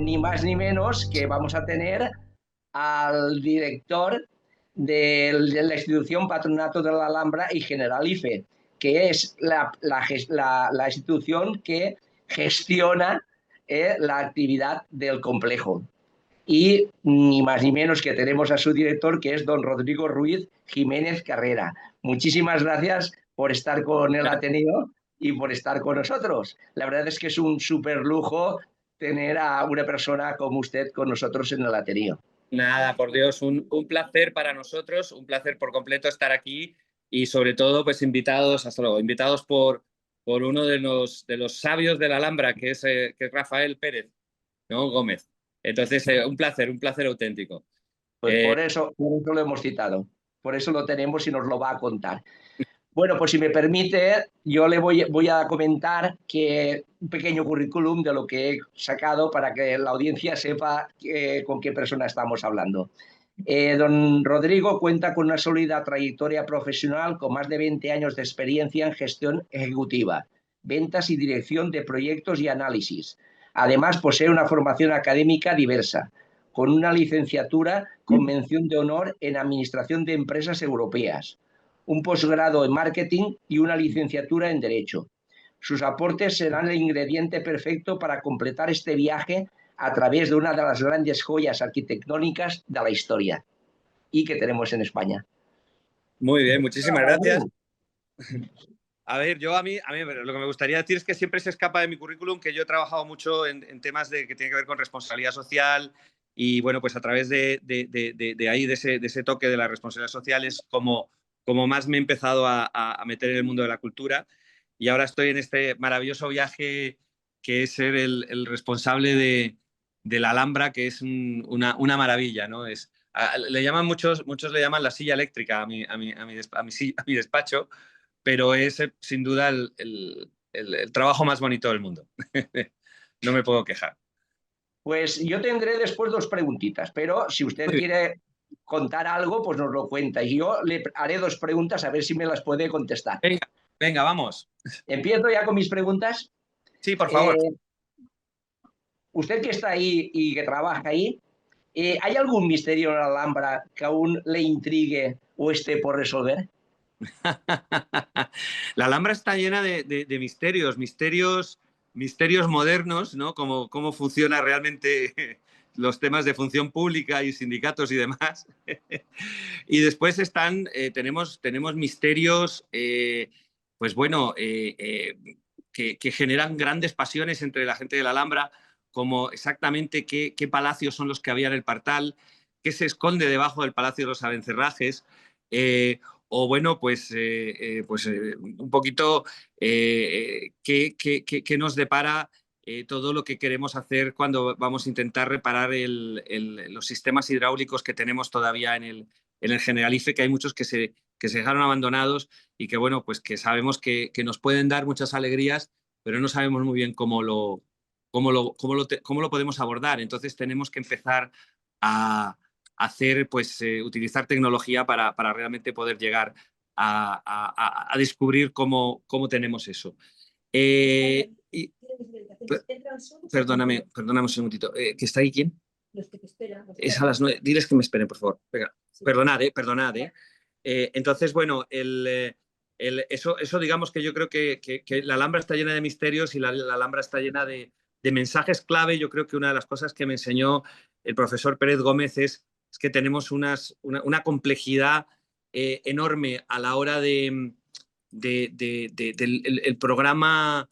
ni más ni menos que vamos a tener al director de la institución Patronato de la Alhambra y Generalife, que es la institución que gestiona la actividad del complejo. Y ni más ni menos que tenemos a su director, que es don Rodrigo Ruiz Jiménez Carrera. Muchísimas gracias por estar con el Ateneo y por estar con nosotros. La verdad es que es un súper lujo tener a una persona como usted con nosotros en el Ateneo. Nada, por Dios, un placer para nosotros, un placer por completo estar aquí y sobre todo pues invitados, hasta luego, invitados por uno de los sabios de la Alhambra, que es Rafael Pérez, ¿no? Gómez. Entonces, un placer auténtico. Pues por eso lo hemos citado, por eso lo tenemos y nos lo va a contar. Bueno, pues si me permite, yo le voy a comentar que un pequeño currículum de lo que he sacado para que la audiencia sepa con qué persona estamos hablando. Don Rodrigo cuenta con una sólida trayectoria profesional con más de 20 años de experiencia en gestión ejecutiva, ventas y dirección de proyectos y análisis. Además, posee una formación académica diversa, con una licenciatura con mención de honor en Administración de Empresas Europeas, un posgrado en Marketing y una licenciatura en Derecho. Sus aportes serán el ingrediente perfecto para completar este viaje a través de una de las grandes joyas arquitectónicas de la historia y que tenemos en España. Muy bien, muchísimas gracias. A ver, a mí lo que me gustaría decir es que siempre se escapa de mi currículum que yo he trabajado mucho en temas que tienen que ver con responsabilidad social y, bueno, pues a través de ahí, de ese toque de la responsabilidad social es como más me he empezado a meter en el mundo de la cultura y ahora estoy en este maravilloso viaje que es ser el responsable de la Alhambra, que es una maravilla, ¿no? Le llaman muchos le llaman la silla eléctrica a mi despacho, pero es sin duda el trabajo más bonito del mundo. No me puedo quejar. Pues yo tendré después dos preguntitas, pero si usted quiere contar algo, pues nos lo cuenta. Y yo le haré dos preguntas a ver si me las puede contestar. Venga, vamos. ¿Empiezo ya con mis preguntas? Sí, por favor. Usted que está ahí y que trabaja ahí, ¿hay algún misterio en la Alhambra que aún le intrigue o esté por resolver? La Alhambra está llena de misterios modernos, ¿no? Cómo funciona realmente los temas de función pública y sindicatos y demás. Y después tenemos misterios, pues bueno, que generan grandes pasiones entre la gente de la Alhambra, como exactamente qué palacios son los que había en el Partal, qué se esconde debajo del Palacio de los Abencerrajes, o bueno, pues un poquito qué nos depara todo lo que queremos hacer cuando vamos a intentar reparar los sistemas hidráulicos que tenemos todavía en el Generalife, que hay muchos que se dejaron abandonados y que, bueno, pues que sabemos que nos pueden dar muchas alegrías, pero no sabemos muy bien cómo lo podemos abordar. Entonces tenemos que empezar a hacer, pues, utilizar tecnología para realmente poder llegar a descubrir cómo tenemos eso. Perdóname un segundito. ¿Que está ahí quién? Los que te esperan. Es a las 9. Diles que me esperen, por favor. Venga. Sí. Perdonad. Entonces, bueno, eso digamos que yo creo que la Alhambra está llena de misterios y la Alhambra está llena de mensajes clave. Yo creo que una de las cosas que me enseñó el profesor Pérez Gómez es que tenemos una complejidad enorme a la hora del programa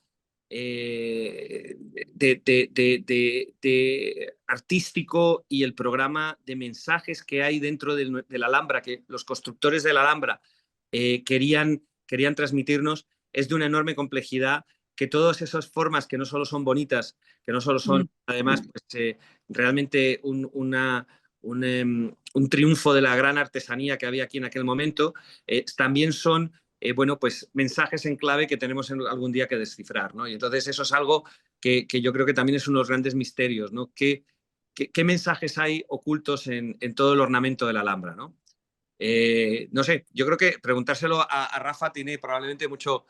artístico y el programa de mensajes que hay dentro de la Alhambra, que los constructores de la Alhambra querían transmitirnos, es de una enorme complejidad, que todas esas formas que no solo son bonitas, que no solo son además pues, realmente un triunfo de la gran artesanía que había aquí en aquel momento, también son bueno, pues mensajes en clave que tenemos algún día que descifrar, ¿no? Y entonces eso es algo que yo creo que también es uno de los grandes misterios, ¿no? ¿Qué mensajes hay ocultos en todo el ornamento de la Alhambra, ¿no? No sé, yo creo que preguntárselo a Rafa tiene probablemente mucho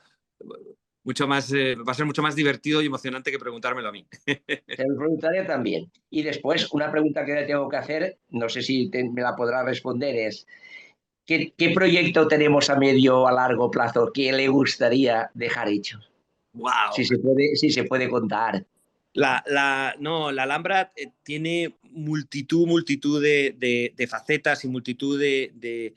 va a ser mucho más divertido y emocionante que preguntármelo a mí. Te lo preguntaré también. Y después, una pregunta que le tengo que hacer, no sé si me la podrá responder, es ¿qué proyecto tenemos a medio o a largo plazo que le gustaría dejar hecho? ¡Wow! Si se puede contar. No, la Alhambra tiene multitud de facetas y multitud de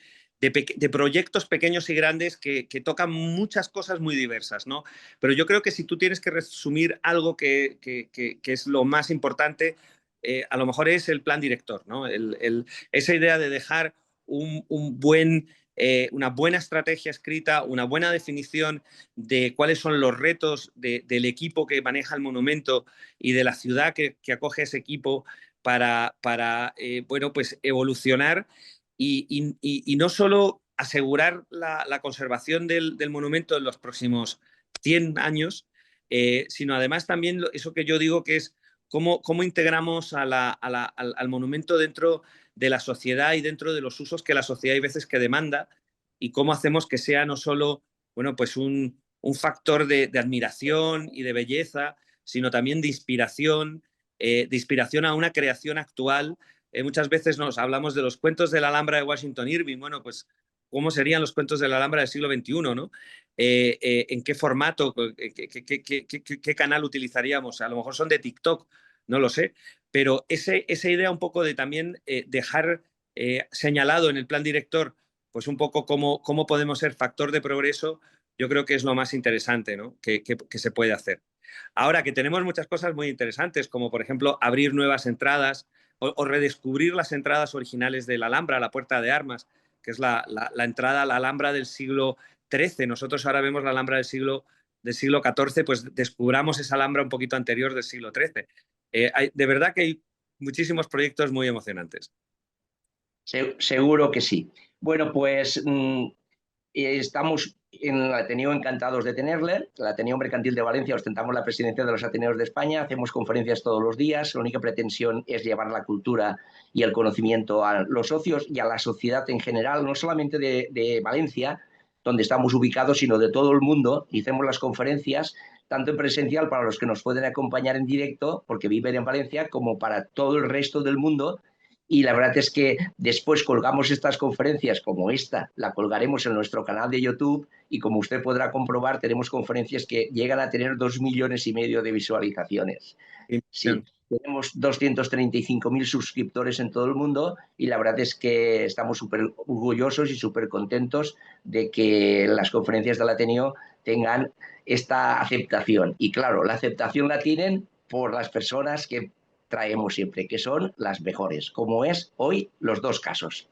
proyectos pequeños y grandes que tocan muchas cosas muy diversas, ¿no? Pero yo creo que si tú tienes que resumir algo que es lo más importante, a lo mejor es el plan director, ¿no? Esa idea de dejar una buena estrategia escrita, una buena definición de cuáles son los retos del equipo que maneja el monumento y de la ciudad que acoge ese equipo para bueno, pues evolucionar y no solo asegurar la conservación del monumento en los próximos 100 años, sino además también eso que yo digo que es cómo integramos al monumento dentro de la sociedad y dentro de los usos que la sociedad hay veces que demanda y cómo hacemos que sea no solo, bueno, pues un factor de admiración y de belleza, sino también de inspiración a una creación actual. Muchas veces nos hablamos de los cuentos de la Alhambra de Washington Irving. Bueno, pues, ¿cómo serían los cuentos de la Alhambra del siglo XXI, ¿no? ¿En qué formato, qué canal utilizaríamos? A lo mejor son de TikTok, no lo sé. Pero esa idea un poco de también dejar señalado en el plan director, pues un poco cómo podemos ser factor de progreso, yo creo que es lo más interesante, ¿no? que se puede hacer. Ahora que tenemos muchas cosas muy interesantes, como por ejemplo abrir nuevas entradas o redescubrir las entradas originales de la Alhambra, la Puerta de Armas, que es la entrada a la Alhambra del siglo XIII. Nosotros ahora vemos la Alhambra del siglo XIV, pues descubramos esa Alhambra un poquito anterior del siglo XIII. De verdad que hay muchísimos proyectos muy emocionantes. Seguro que sí. Bueno, pues estamos en el Ateneo encantados de tenerle. El Ateneo Mercantil de Valencia ostentamos la presidencia de los Ateneos de España, hacemos conferencias todos los días. La única pretensión es llevar la cultura y el conocimiento a los socios y a la sociedad en general, no solamente de Valencia, donde estamos ubicados, sino de todo el mundo. Y hacemos las conferencias tanto en presencial para los que nos pueden acompañar en directo, porque viven en Valencia, como para todo el resto del mundo. Y la verdad es que después colgamos estas conferencias como esta, la colgaremos en nuestro canal de YouTube y como usted podrá comprobar, tenemos conferencias que llegan a tener 2,5 millones de visualizaciones. Sí, tenemos 235.000 suscriptores en todo el mundo y la verdad es que estamos súper orgullosos y súper contentos de que las conferencias del Ateneo tengan esta aceptación. Y claro, la aceptación la tienen por las personas que traemos siempre, que son las mejores, como es hoy los dos casos.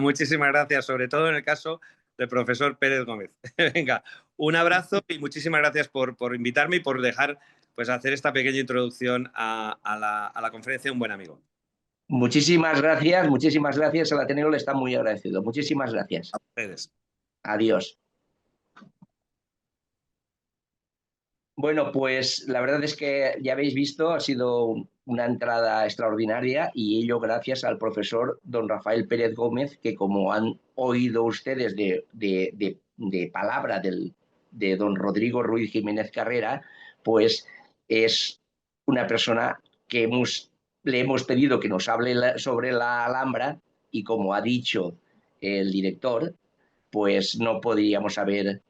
Muchísimas gracias, sobre todo en el caso del profesor Pérez Gómez. Venga, un abrazo y muchísimas gracias por invitarme y por dejar pues hacer esta pequeña introducción a la conferencia Un Buen Amigo. Muchísimas gracias. Al Ateneo le está muy agradecido. Muchísimas gracias. A ustedes. Adiós. Bueno, pues la verdad es que ya habéis visto, ha sido una entrada extraordinaria y ello gracias al profesor don Rafael Pérez Gómez, que como han oído ustedes de palabra de don Rodrigo Ruiz Jiménez Carrera, pues es una persona que le hemos pedido que nos hable sobre la Alhambra y como ha dicho el director, pues no podríamos haber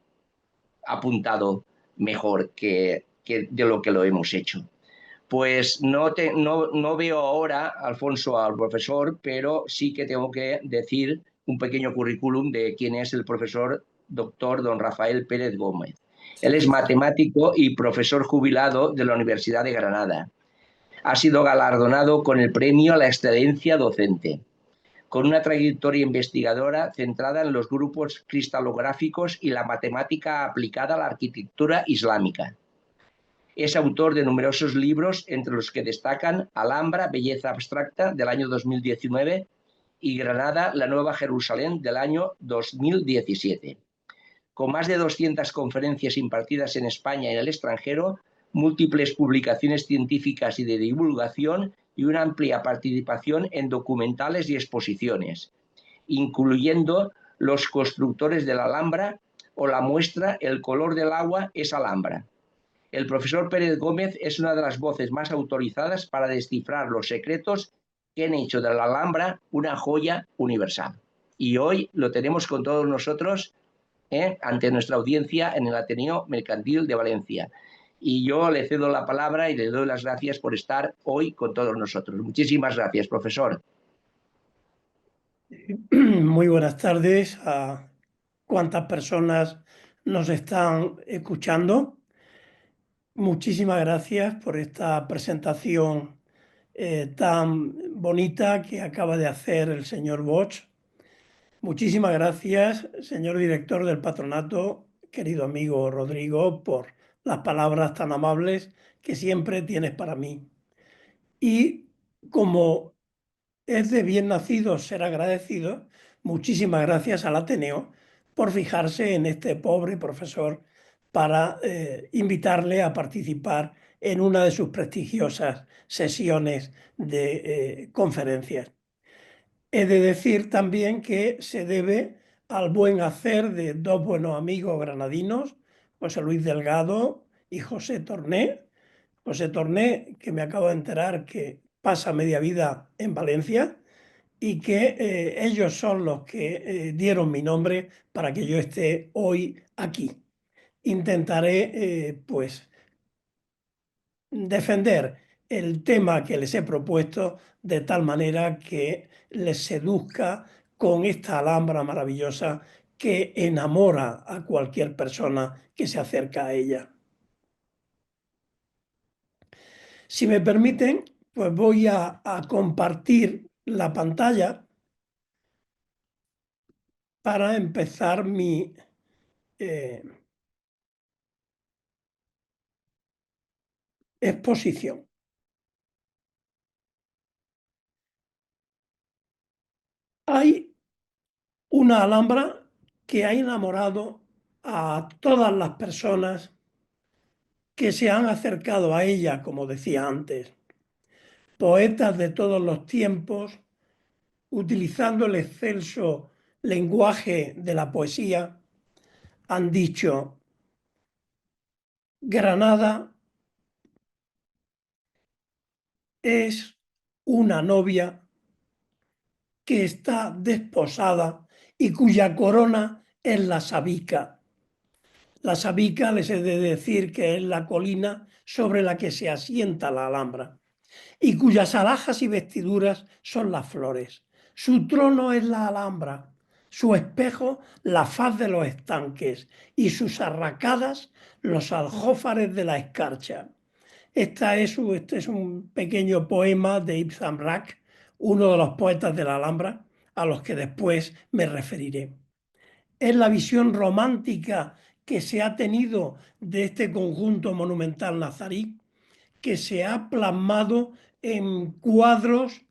apuntado mejor que de lo que lo hemos hecho. Pues no veo ahora, Alfonso, al profesor, pero sí que tengo que decir un pequeño currículum de quién es el profesor doctor don Rafael Pérez Gómez. Él es matemático y profesor jubilado de la Universidad de Granada. Ha sido galardonado con el premio a la excelencia docente, con una trayectoria investigadora centrada en los grupos cristalográficos y la matemática aplicada a la arquitectura islámica. Es autor de numerosos libros, entre los que destacan Alhambra, Belleza Abstracta, del año 2019, y Granada, la Nueva Jerusalén, del año 2017. Con más de 200 conferencias impartidas en España y en el extranjero, múltiples publicaciones científicas y de divulgación y una amplia participación en documentales y exposiciones, incluyendo Los constructores de la Alhambra o la muestra El color del agua es Alhambra. El profesor Pérez Gómez es una de las voces más autorizadas para descifrar los secretos que han hecho de la Alhambra una joya universal. Y hoy lo tenemos con todos nosotros ante nuestra audiencia en el Ateneo Mercantil de Valencia. Y yo le cedo la palabra y le doy las gracias por estar hoy con todos nosotros. Muchísimas gracias, profesor. Muy buenas tardes a cuantas personas nos están escuchando. Muchísimas gracias por esta presentación tan bonita que acaba de hacer el señor Bosch. Muchísimas gracias, señor director del patronato, querido amigo Rodrigo, por las palabras tan amables que siempre tienes para mí. Y como es de bien nacido ser agradecido, muchísimas gracias al Ateneo por fijarse en este pobre profesor para invitarle a participar en una de sus prestigiosas sesiones de conferencias. He de decir también que se debe al buen hacer de dos buenos amigos granadinos, José Luis Delgado y José Torné. José Torné, que me acabo de enterar que pasa media vida en Valencia, y que ellos son los que dieron mi nombre para que yo esté hoy aquí. Intentaré, pues, defender el tema que les he propuesto de tal manera que les seduzca con esta Alhambra maravillosa que enamora a cualquier persona que se acerca a ella. Si me permiten, pues voy a compartir la pantalla para empezar mi exposición. Hay una Alhambra que ha enamorado a todas las personas que se han acercado a ella, como decía antes. Poetas de todos los tiempos, utilizando el excelso lenguaje de la poesía, han dicho: Granada es una novia que está desposada y cuya corona es la Sabica. La Sabica, les he de decir que es la colina sobre la que se asienta la Alhambra y cuyas alhajas y vestiduras son las flores. Su trono es la Alhambra, su espejo la faz de los estanques y sus arracadas los aljófares de la escarcha. Este es un pequeño poema de Ibn Samrak, uno de los poetas de la Alhambra, a los que después me referiré. Es la visión romántica que se ha tenido de este conjunto monumental nazarí, que se ha plasmado en cuadros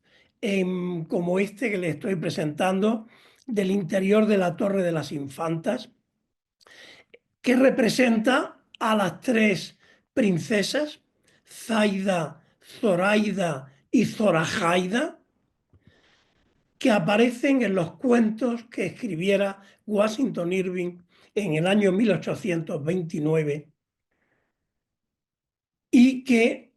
como este que le estoy presentando, del interior de la Torre de las Infantas, que representa a las tres princesas, Zaida, Zoraida y Zorajaida, que aparecen en los cuentos que escribiera Washington Irving en el año 1829 y que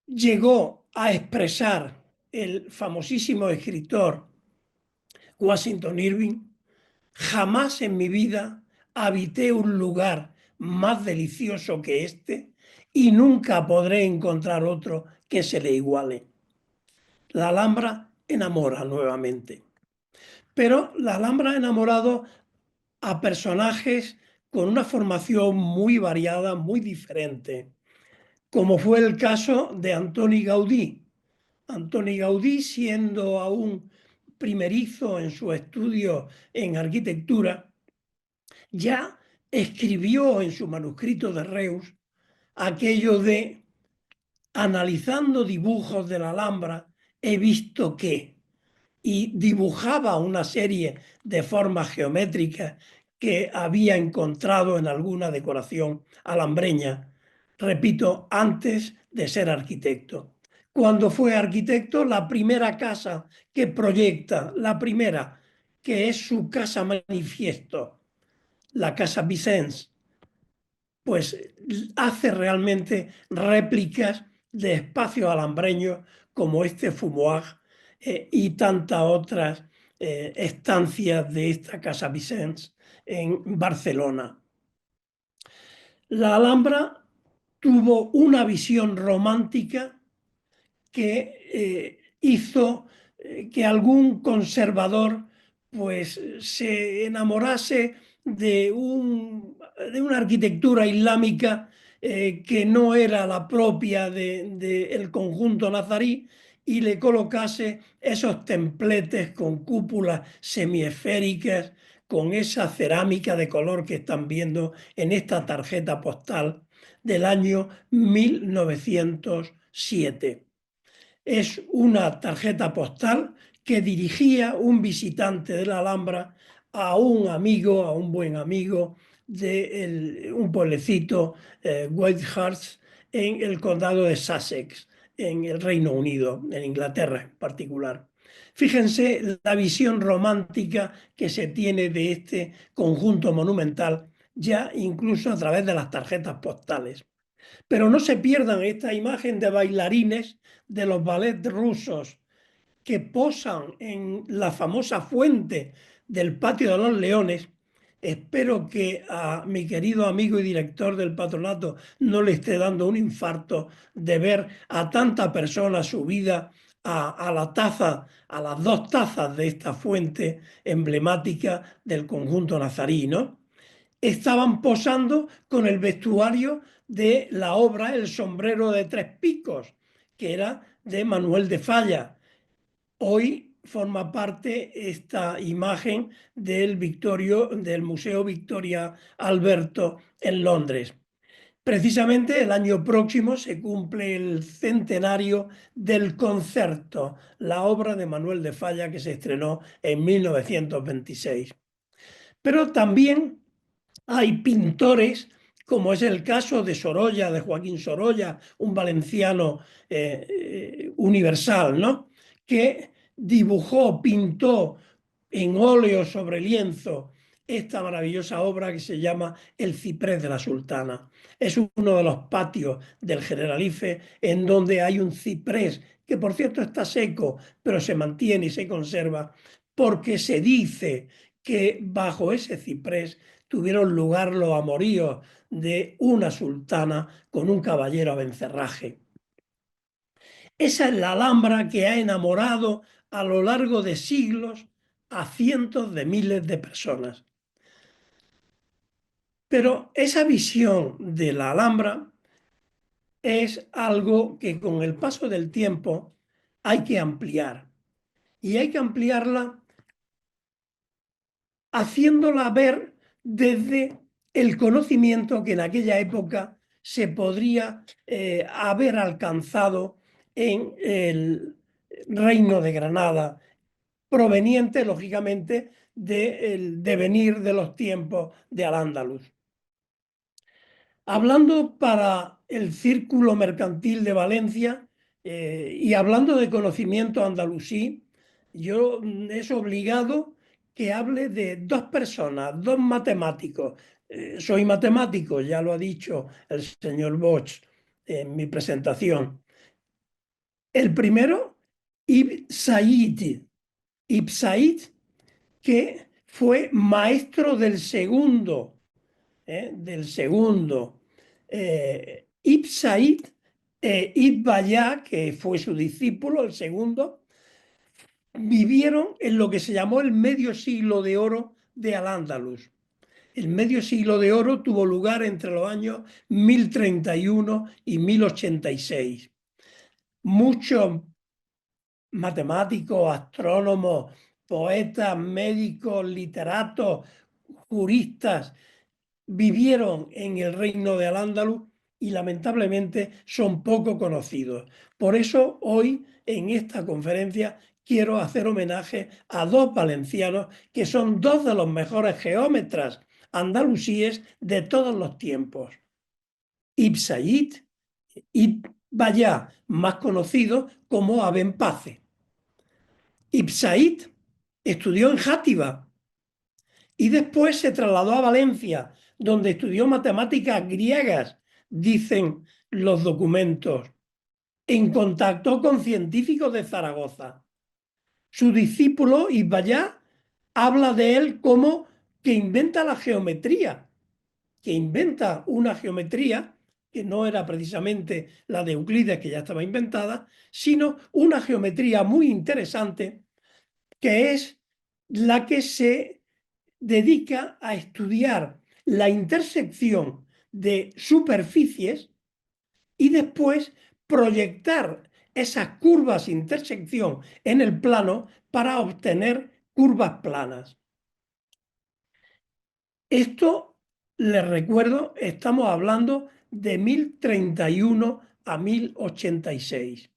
llegó a expresar el famosísimo escritor Washington Irving: jamás en mi vida habité un lugar más delicioso que este y nunca podré encontrar otro que se le iguale. La Alhambra enamora nuevamente, pero la Alhambra ha enamorado a personajes con una formación muy variada, muy diferente, como fue el caso de Antoni Gaudí. Antoni Gaudí, siendo aún primerizo en su estudio en arquitectura, ya escribió en su manuscrito de Reus aquello de: analizando dibujos de la Alhambra, he visto que, y dibujaba una serie de formas geométricas que había encontrado en alguna decoración alhambreña, repito, antes de ser arquitecto. Cuando fue arquitecto, la primera casa que proyecta, la primera, que es su casa manifiesto, la Casa Vicens, pues hace realmente réplicas de espacios alhambreños como este Fumoir y tantas otras estancias de esta Casa Vicens en Barcelona. La Alhambra tuvo una visión romántica que hizo que algún conservador pues se enamorase de una arquitectura islámica que no era la propia del conjunto nazarí y le colocase esos templetes con cúpulas semiesféricas, con esa cerámica de color que están viendo en esta tarjeta postal del año 1907. Es una tarjeta postal que dirigía un visitante de la Alhambra a un amigo, a un buen amigo de un pueblecito, Whitehurst, en el condado de Sussex, en el Reino Unido, en Inglaterra en particular. Fíjense la visión romántica que se tiene de este conjunto monumental, ya incluso a través de las tarjetas postales. Pero no se pierdan esta imagen de bailarines de los ballets rusos que posan en la famosa fuente del Patio de los Leones. Espero que a mi querido amigo y director del patronato no le esté dando un infarto de ver a tanta persona subida a la taza, a las dos tazas de esta fuente emblemática del conjunto nazarí, ¿no? Estaban posando con el vestuario de la obra El sombrero de tres picos, que era de Manuel de Falla. Hoy forma parte esta imagen del Museo Victoria Alberto en Londres. Precisamente el año próximo se cumple el centenario del Concerto, la obra de Manuel de Falla que se estrenó en 1926. Pero también hay pintores, como es el caso de Sorolla, de Joaquín Sorolla, un valenciano universal, ¿no? Que dibujó, pintó en óleo sobre lienzo esta maravillosa obra que se llama El ciprés de la sultana. Es uno de los patios del Generalife en donde hay un ciprés que por cierto está seco, pero se mantiene y se conserva porque se dice que bajo ese ciprés tuvieron lugar los amoríos de una sultana con un caballero a bencerraje. Esa es la Alhambra que ha enamorado a lo largo de siglos a cientos de miles de personas. Pero esa visión de la Alhambra es algo que con el paso del tiempo hay que ampliar. Y hay que ampliarla haciéndola ver desde el conocimiento que en aquella época se podría haber alcanzado en el Reino de Granada, proveniente, lógicamente, del devenir de los tiempos de Al-Ándalus. Hablando para el Círculo Mercantil de Valencia y hablando de conocimiento andalusí, yo es obligado que hable de dos personas, dos matemáticos. Soy matemático, ya lo ha dicho el señor Bosch en mi presentación. El primero, Ibn Said. Ibn Said, que fue maestro del segundo. Ibn Said e Ibn Ballá, que fue su discípulo, el segundo, vivieron en lo que se llamó el medio siglo de oro de Al-Ándalus. El medio siglo de oro tuvo lugar entre los años 1031 y 1086. Muchos matemáticos, astrónomos, poetas, médicos, literatos, juristas vivieron en el reino de Al-Ándalus y lamentablemente son poco conocidos. Por eso hoy en esta conferencia quiero hacer homenaje a dos valencianos que son dos de los mejores geómetras andalusíes de todos los tiempos. Ibn Said y Ballá, más conocido como Abenpace. Ibn Said estudió en Játiva y después se trasladó a Valencia, donde estudió matemáticas griegas, dicen los documentos, en contacto con científicos de Zaragoza. Su discípulo, Ibayá, habla de él como que inventa la geometría, que inventa una geometría que no era precisamente la de Euclides, que ya estaba inventada, sino una geometría muy interesante, que es la que se dedica a estudiar la intersección de superficies y después proyectar esas curvas de intersección en el plano para obtener curvas planas. Esto, les recuerdo, estamos hablando de 1031 a 1086.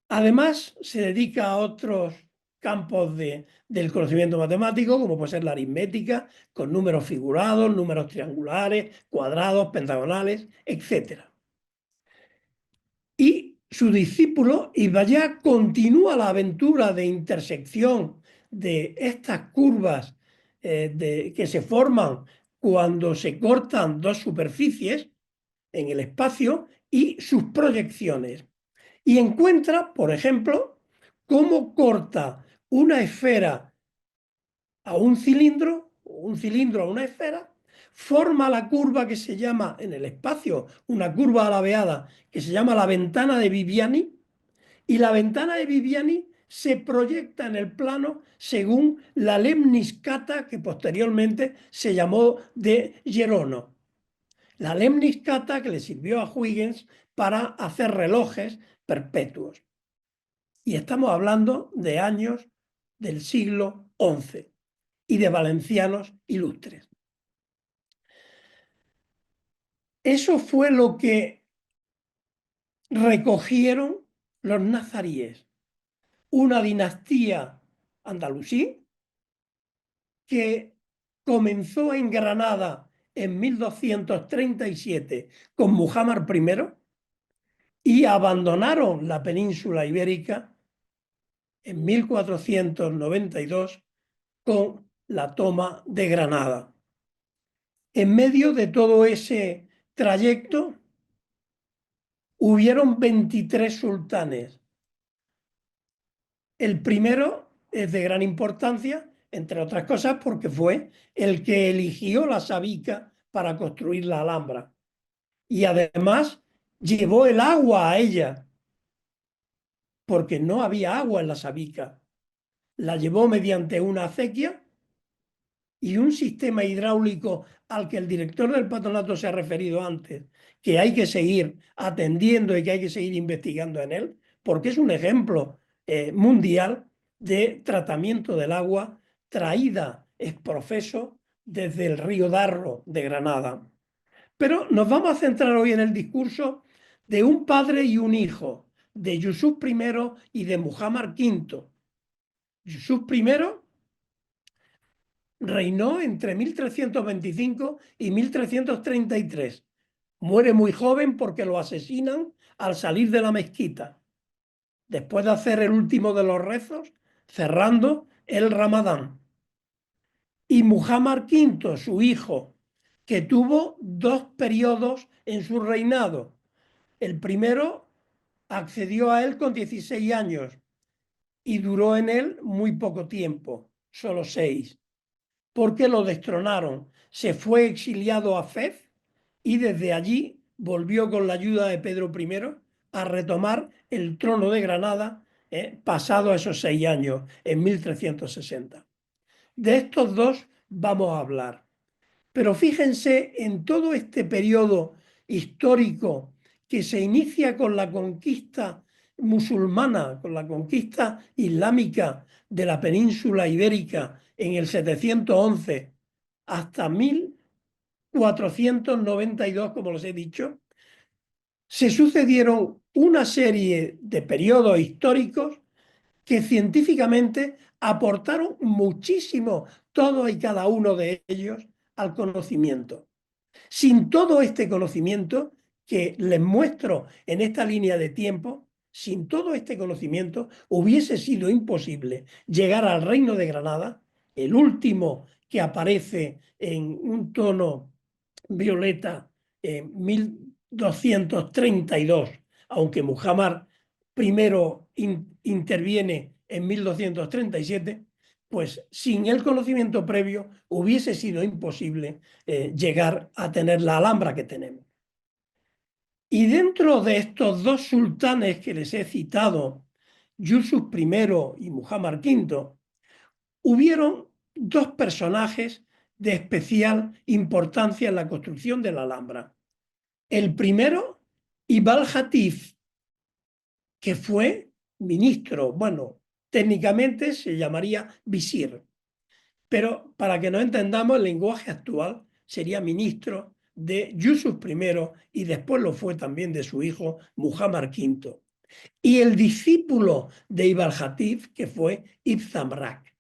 Además, se dedica a otros campos del conocimiento matemático, como puede ser la aritmética, con números figurados, números triangulares, cuadrados, pentagonales, etc. Y su discípulo Ibayá continúa la aventura de intersección de estas curvas que se forman cuando se cortan dos superficies en el espacio y sus proyecciones. Y encuentra, por ejemplo, cómo corta una esfera a un cilindro a una esfera, forma la curva que se llama en el espacio, una curva alabeada que se llama la ventana de Viviani, y la ventana de Viviani se proyecta en el plano según la lemniscata que posteriormente se llamó de Gerono. La lemniscata que le sirvió a Huygens para hacer relojes perpetuos. Y estamos hablando de años del siglo XI y de valencianos ilustres. Eso fue lo que recogieron los nazaríes, una dinastía andalusí que comenzó en Granada en 1237 con Muhammad I y abandonaron la península ibérica en 1492 con la toma de Granada. En medio de todo ese trayecto hubieron 23 sultanes. El primero es de gran importancia, entre otras cosas, porque fue el que eligió la Sabica para construir la Alhambra. Y además llevó el agua a ella, porque no había agua en la Sabica. La llevó mediante una acequia y un sistema hidráulico al que el director del patronato se ha referido antes, que hay que seguir atendiendo y que hay que seguir investigando en él, porque es un ejemplo mundial de tratamiento del agua traída ex profeso desde el río Darro de Granada. Pero nos vamos a centrar hoy en el discurso de un padre y un hijo, de Yusuf I y de Muhammad V. Yusuf I reinó entre 1325 y 1333. Muere muy joven porque lo asesinan al salir de la mezquita, después de hacer el último de los rezos, cerrando el Ramadán. Y Muhammad V, su hijo, que tuvo dos periodos en su reinado. El primero accedió a él con 16 años y duró en él muy poco tiempo, solo 6. Porque lo destronaron. Se fue exiliado a Fez y desde allí volvió con la ayuda de Pedro I a retomar el trono de Granada, pasado esos 6 años, en 1360. De estos dos vamos a hablar. Pero fíjense en todo este periodo histórico que se inicia con la conquista musulmana, con la conquista islámica de la península ibérica en el 711 hasta 1492, como les he dicho, se sucedieron una serie de periodos históricos que científicamente aportaron muchísimo, todos y cada uno de ellos, al conocimiento. Sin todo este conocimiento que les muestro en esta línea de tiempo, sin todo este conocimiento hubiese sido imposible llegar al Reino de Granada, el último que aparece en un tono violeta en 1232, aunque Muhammad primero interviene en 1237, pues sin el conocimiento previo hubiese sido imposible llegar a tener la Alhambra que tenemos. Y dentro de estos dos sultanes que les he citado, Yusuf I y Muhammad V, hubieron dos personajes de especial importancia en la construcción de la Alhambra. El primero, Ibn Hatif, que fue ministro, bueno, técnicamente se llamaría visir, pero para que nos entendamos el lenguaje actual sería ministro de Yusuf I y después lo fue también de su hijo Muhammad V. Y el discípulo de Ibn Hatif, que fue Ibn Zamrak.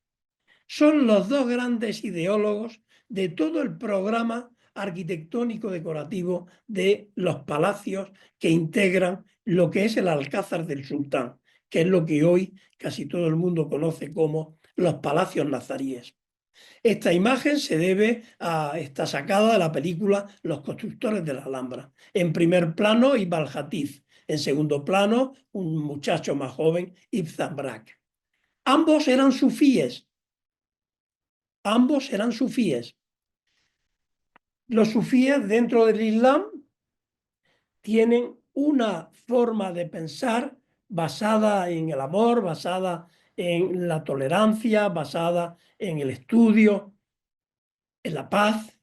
Son los dos grandes ideólogos de todo el programa arquitectónico decorativo de los palacios que integran lo que es el Alcázar del Sultán, que es lo que hoy casi todo el mundo conoce como los palacios nazaríes. Esta imagen está sacada de la película Los constructores de la Alhambra. En primer plano, Ibn Hatif. En segundo plano, un muchacho más joven, Ibn Zamrak. Ambos eran sufíes. Ambos eran sufíes. Los sufíes dentro del Islam tienen una forma de pensar basada en el amor, basada en la tolerancia, basada en el estudio, en la paz,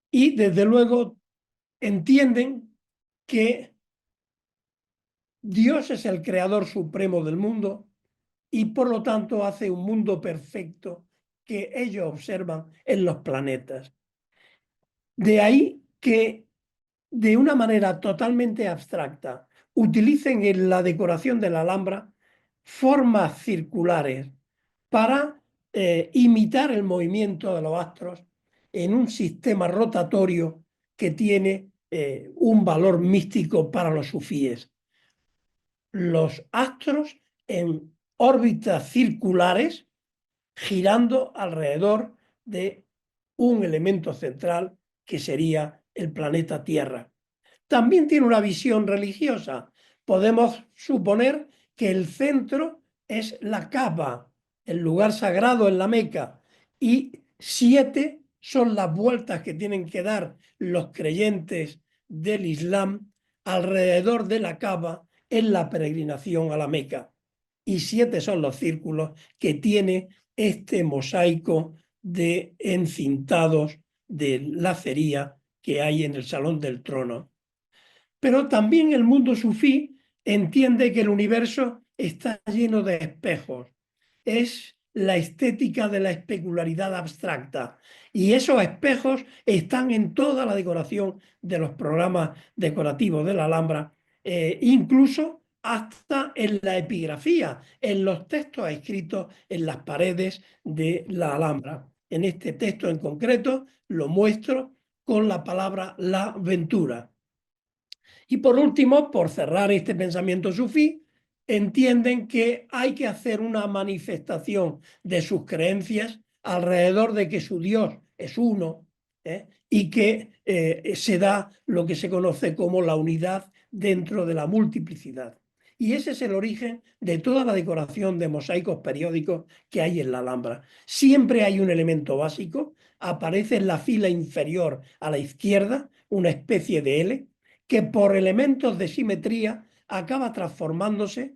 y desde luego entienden que Dios es el creador supremo del mundo y por lo tanto hace un mundo perfecto que ellos observan en los planetas. De ahí que de una manera totalmente abstracta utilicen en la decoración de la Alhambra formas circulares para imitar el movimiento de los astros en un sistema rotatorio que tiene un valor místico para los sufíes. Los astros en órbitas circulares girando alrededor de un elemento central que sería el planeta Tierra. También tiene una visión religiosa. Podemos suponer que el centro es la Kaaba, el lugar sagrado en la Meca, y 7 son las vueltas que tienen que dar los creyentes del Islam alrededor de la Kaaba en la peregrinación a la Meca. Y 7 son los círculos que tiene este mosaico de encintados de lacería que hay en el Salón del Trono. Pero también el mundo sufí entiende que el universo está lleno de espejos. Es la estética de la especularidad abstracta. Y esos espejos están en toda la decoración de los programas decorativos de la Alhambra, incluso hasta en la epigrafía, en los textos escritos en las paredes de la Alhambra. En este texto en concreto lo muestro con la palabra la ventura. Y por último, por cerrar este pensamiento sufí, entienden que hay que hacer una manifestación de sus creencias alrededor de que su Dios es uno, y que se da lo que se conoce como la unidad dentro de la multiplicidad. Y ese es el origen de toda la decoración de mosaicos periódicos que hay en la Alhambra. Siempre hay un elemento básico, aparece en la fila inferior a la izquierda una especie de L, que por elementos de simetría acaba transformándose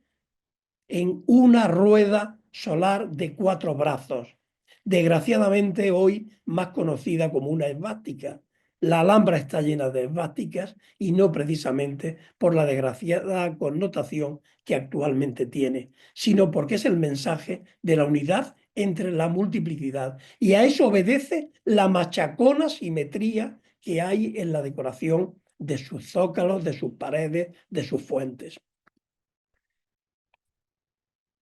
en una rueda solar de 4 brazos, desgraciadamente hoy más conocida como una esvástica. La Alhambra está llena de esvásticas y no precisamente por la desgraciada connotación que actualmente tiene, sino porque es el mensaje de la unidad entre la multiplicidad. Y a eso obedece la machacona simetría que hay en la decoración de sus zócalos, de sus paredes, de sus fuentes.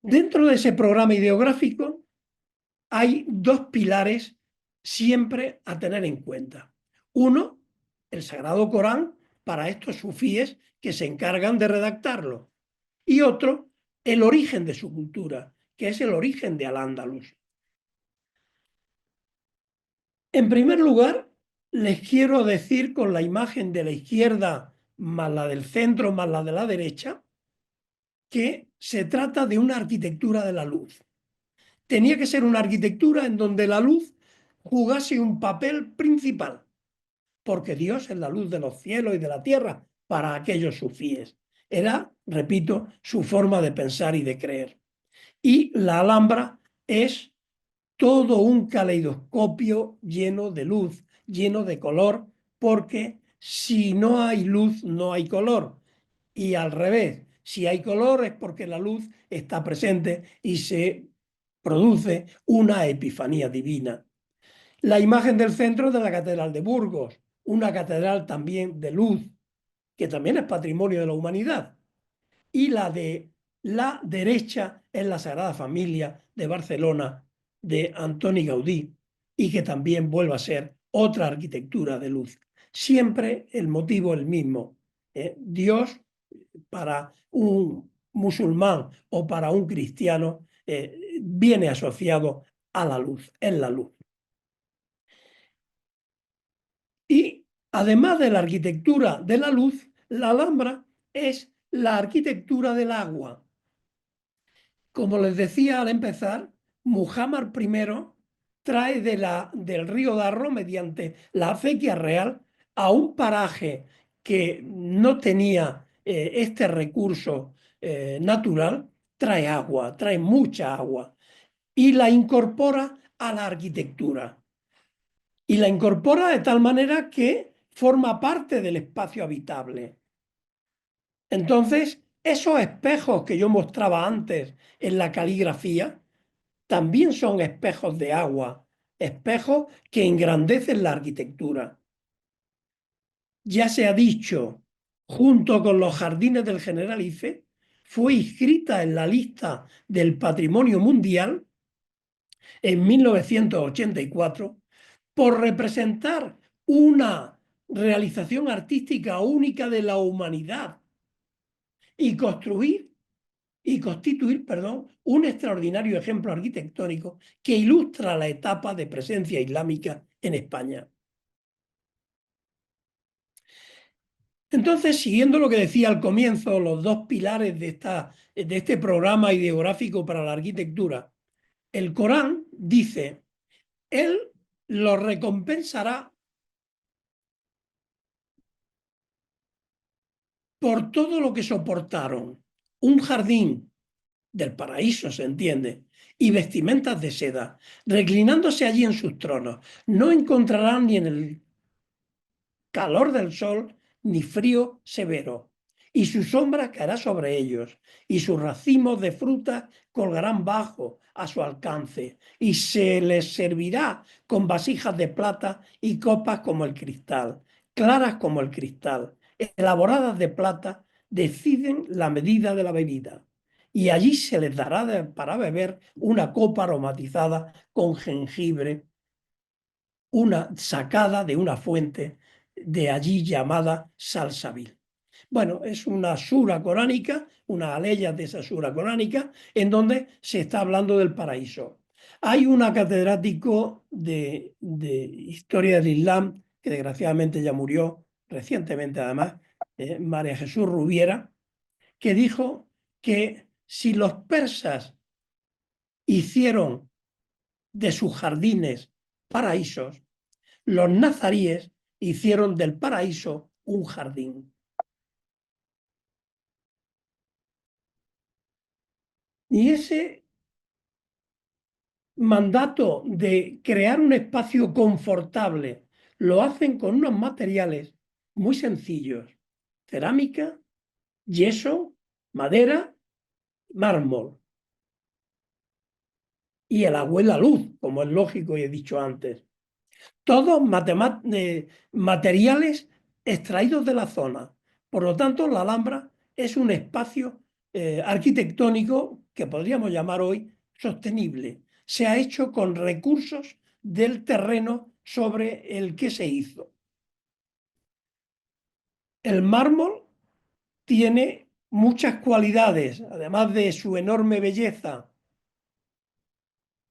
Dentro de ese programa ideográfico hay 2 pilares siempre a tener en cuenta. Uno, el Sagrado Corán para estos sufíes que se encargan de redactarlo. y otro, el origen de su cultura, que es el origen de Al-Ándalus. En primer lugar, les quiero decir con la imagen de la izquierda más la del centro más la de la derecha, que se trata de una arquitectura de la luz. Tenía que ser una arquitectura en donde la luz jugase un papel principal, porque Dios es la luz de los cielos y de la tierra para aquellos sufíes. Era, repito, su forma de pensar y de creer. Y la Alhambra es todo un caleidoscopio lleno de luz, lleno de color, porque si no hay luz, no hay color. Y al revés, si hay color es porque la luz está presente y se produce una epifanía divina. La imagen del centro de la Catedral de Burgos, una catedral también de luz, que también es patrimonio de la humanidad. Y la de la derecha es la Sagrada Familia de Barcelona, de Antoni Gaudí, y que también vuelve a ser otra arquitectura de luz. Siempre el motivo el mismo. Dios, para un musulmán o para un cristiano, viene asociado a la luz, es la luz. Y además de la arquitectura de la luz, la Alhambra es la arquitectura del agua. Como les decía al empezar, Muhammad I trae del río Darro mediante la acequia real a un paraje que no tenía este recurso natural, trae agua, trae mucha agua y la incorpora a la arquitectura. Y la incorpora de tal manera que forma parte del espacio habitable. Entonces, esos espejos que yo mostraba antes en la caligrafía, también son espejos de agua, espejos que engrandecen la arquitectura. Ya se ha dicho, junto con los jardines del Generalife, fue inscrita en la lista del Patrimonio Mundial en 1984 por representar una realización artística única de la humanidad y constituir, un extraordinario ejemplo arquitectónico que ilustra la etapa de presencia islámica en España. Entonces, siguiendo lo que decía al comienzo, los dos pilares de este programa ideográfico para la arquitectura, el Corán dice, él los recompensará por todo lo que soportaron. Un jardín del paraíso, se entiende, y vestimentas de seda, reclinándose allí en sus tronos. No encontrarán ni en el calor del sol ni frío severo, y su sombra caerá sobre ellos, y sus racimos de fruta colgarán bajo a su alcance, y se les servirá con vasijas de plata y copas como el cristal, claras como el cristal, elaboradas de plata, deciden la medida de la bebida. Y allí se les dará para beber una copa aromatizada con jengibre, una sacada de una fuente de allí llamada Salsabil. Bueno, es una sura coránica, una aleya de esa sura coránica, en donde se está hablando del paraíso. Hay una catedrático de Historia del Islam, que desgraciadamente ya murió recientemente además, María Jesús Rubiera, que dijo que si los persas hicieron de sus jardines paraísos, los nazaríes hicieron del paraíso un jardín. Y ese mandato de crear un espacio confortable lo hacen con unos materiales muy sencillos: cerámica, yeso, madera, mármol. Y el agua y la luz, como es lógico y he dicho antes. Todos materiales extraídos de la zona. Por lo tanto, la Alhambra es un espacio arquitectónico que podríamos llamar hoy sostenible. Se ha hecho con recursos del terreno sobre el que se hizo. El mármol tiene muchas cualidades, además de su enorme belleza,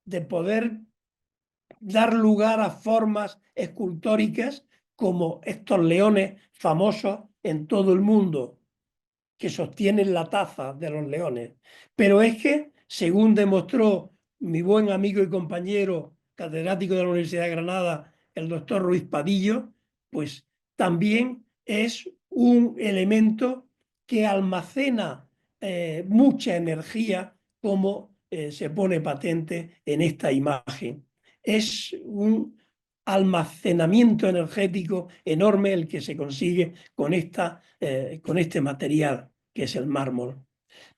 de poder dar lugar a formas escultóricas como estos leones famosos en todo el mundo, que sostienen la taza de los leones. Pero es que, según demostró mi buen amigo y compañero catedrático de la Universidad de Granada, el doctor Ruiz Padillo, pues también es un elemento que almacena mucha energía, como se pone patente en esta imagen. Es un almacenamiento energético enorme el que se consigue con este material que es el mármol.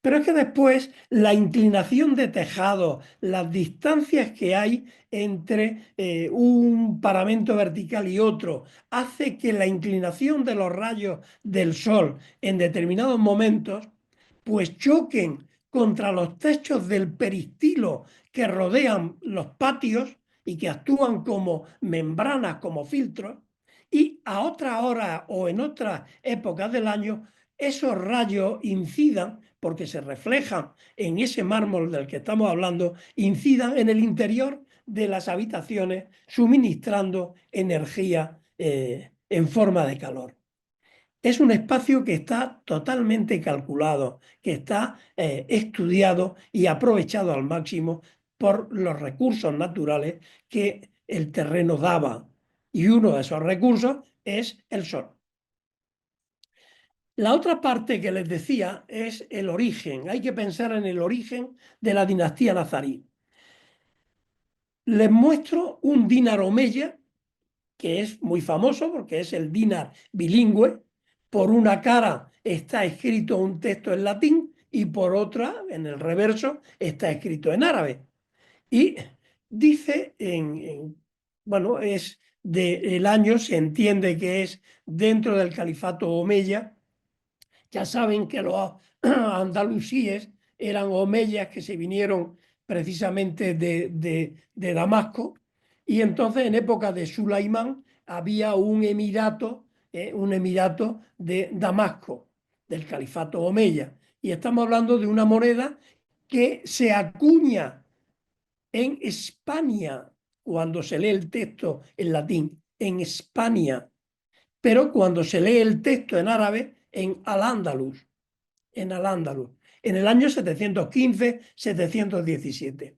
Pero es que después la inclinación de tejado, las distancias que hay entre un paramento vertical y otro, hace que la inclinación de los rayos del sol en determinados momentos pues choquen contra los techos del peristilo que rodean los patios y que actúan como membranas, como filtros, y a otra hora o en otras épocas del año esos rayos incidan, porque se reflejan en ese mármol del que estamos hablando, incidan en el interior de las habitaciones, suministrando energía en forma de calor. Es un espacio que está totalmente calculado, que está estudiado y aprovechado al máximo por los recursos naturales que el terreno daba. Y uno de esos recursos es el sol. La otra parte que les decía es el origen. Hay que pensar en el origen de la dinastía nazarí. Les muestro un dinar omeya, que es muy famoso porque es el dinar bilingüe. Por una cara está escrito un texto en latín y por otra, en el reverso, está escrito en árabe. Y dice, bueno, es del año, se entiende que es dentro del califato omeya. Ya saben que los andalusíes eran omeyas que se vinieron precisamente de Damasco, y entonces en época de Sulaimán había un emirato de Damasco, del califato omeya. Y estamos hablando de una moneda que se acuña en España cuando se lee el texto en latín, en España, pero cuando se lee el texto en árabe, en Al-Ándalus, en el año 715-717.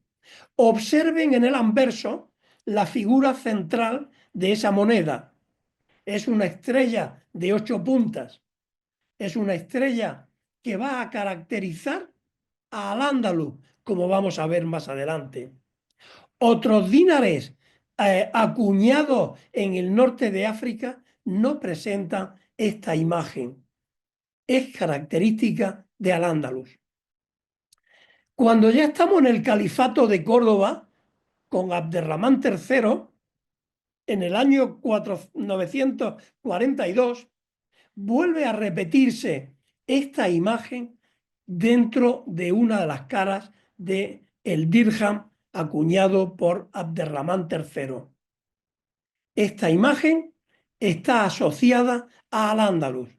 Observen en el anverso la figura central de esa moneda. Es una estrella de 8 puntas. Es una estrella que va a caracterizar a Al-Ándalus, como vamos a ver más adelante. Otros dinares acuñados en el norte de África no presentan esta imagen. Es característica de Al-Ándalus. Cuando ya estamos en el califato de Córdoba, con Abderramán III, en el año 942, vuelve a repetirse esta imagen dentro de una de las caras del dirham acuñado por Abderramán III. Esta imagen está asociada a Al-Ándalus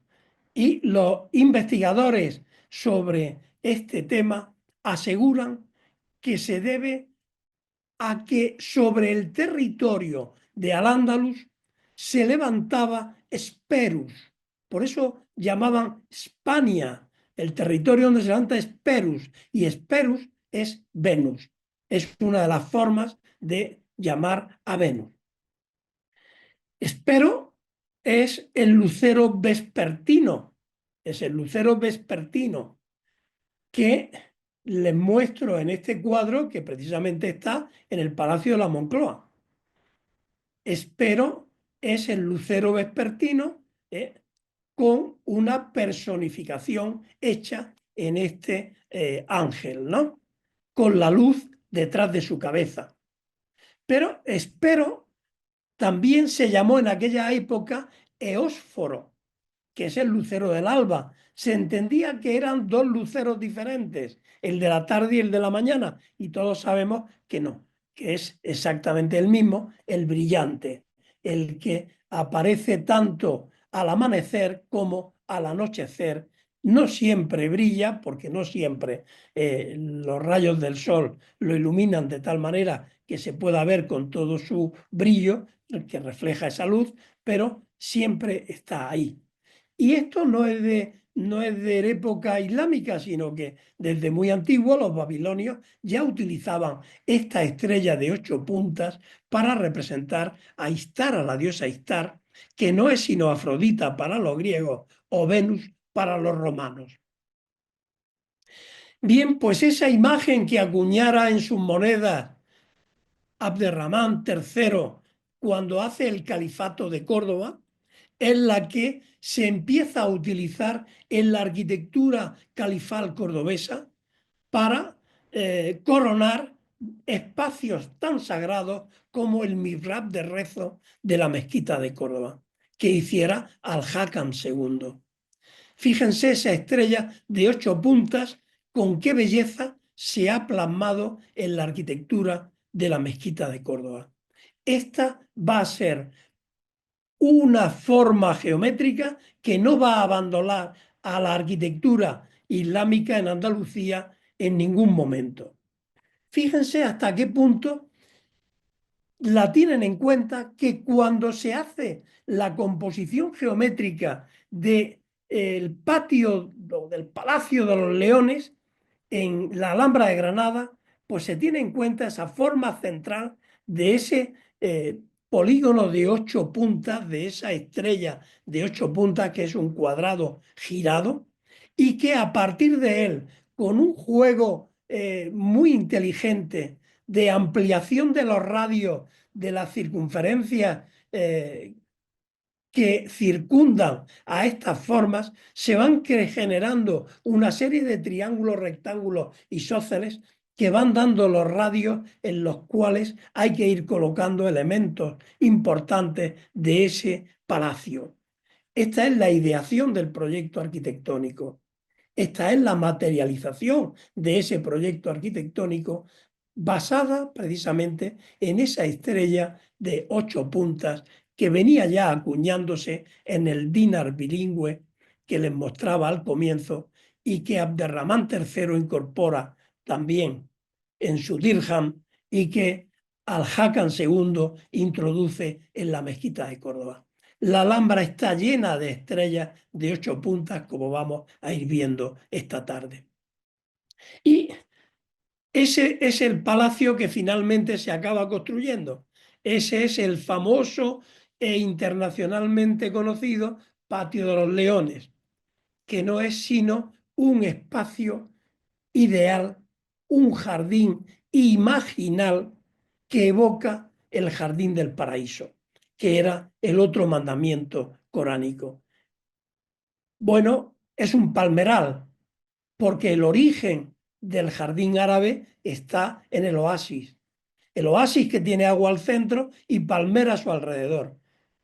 y los investigadores sobre este tema aseguran que se debe a que sobre el territorio de Al-Ándalus se levantaba Sperus. Por eso llamaban Hispania. El territorio donde se levanta es Perus, y Sperus es Venus. Es una de las formas de llamar a Venus. Espero es el lucero vespertino. Es el lucero vespertino que les muestro en este cuadro, que precisamente está en el Palacio de la Moncloa. Espero es el lucero vespertino con una personificación hecha en este ángel, ¿no? Con la luz detrás de su cabeza. Pero espero también se llamó en aquella época eósforo, que es el lucero del alba. Se entendía que eran dos luceros diferentes, el de la tarde y el de la mañana, y todos sabemos que no, que es exactamente el mismo, el brillante, el que aparece tanto al amanecer como al anochecer no siempre brilla, porque no siempre los rayos del sol lo iluminan de tal manera que se pueda ver con todo su brillo, que refleja esa luz, pero siempre está ahí. Y esto no es de época islámica, sino que desde muy antiguo los babilonios ya utilizaban esta estrella de 8 puntas para representar a Istar, a la diosa Istar, que no es sino Afrodita para los griegos o Venus para los romanos. Bien, pues esa imagen que acuñara en sus monedas Abderramán III cuando hace el califato de Córdoba, es la que se empieza a utilizar en la arquitectura califal cordobesa para coronar espacios tan sagrados como el mihrab de rezo de la mezquita de Córdoba, que hiciera Al-Hakam II. Fíjense esa estrella de 8 puntas, con qué belleza se ha plasmado en la arquitectura de la mezquita de Córdoba. Esta va a ser una forma geométrica que no va a abandonar a la arquitectura islámica en Andalucía en ningún momento. Fíjense hasta qué punto la tienen en cuenta, que cuando se hace la composición geométrica del patio del Palacio de los Leones en la Alhambra de Granada, pues se tiene en cuenta esa forma central de ese polígono de 8 puntas, de esa estrella de 8 puntas, que es un cuadrado girado, y que a partir de él, con un juego muy inteligente de ampliación de los radios de las circunferencias que circundan a estas formas, se van generando una serie de triángulos, rectángulos isósceles que van dando los radios en los cuales hay que ir colocando elementos importantes de ese palacio. Esta es la ideación del proyecto arquitectónico. Esta es la materialización de ese proyecto arquitectónico basada precisamente en esa estrella de 8 puntas que venía ya acuñándose en el dinar bilingüe que les mostraba al comienzo y que Abderramán III incorpora también en su dirham y que Al-Hakam II introduce en la mezquita de Córdoba. La Alhambra está llena de estrellas de 8 puntas, como vamos a ir viendo esta tarde. Y ese es el palacio que finalmente se acaba construyendo. Ese es el famoso e internacionalmente conocido Patio de los Leones, que no es sino un espacio ideal, un jardín imaginal que evoca el jardín del paraíso, que era el otro mandamiento coránico. Bueno, es un palmeral, porque el origen del jardín árabe está en el oasis. El oasis que tiene agua al centro y palmera a su alrededor.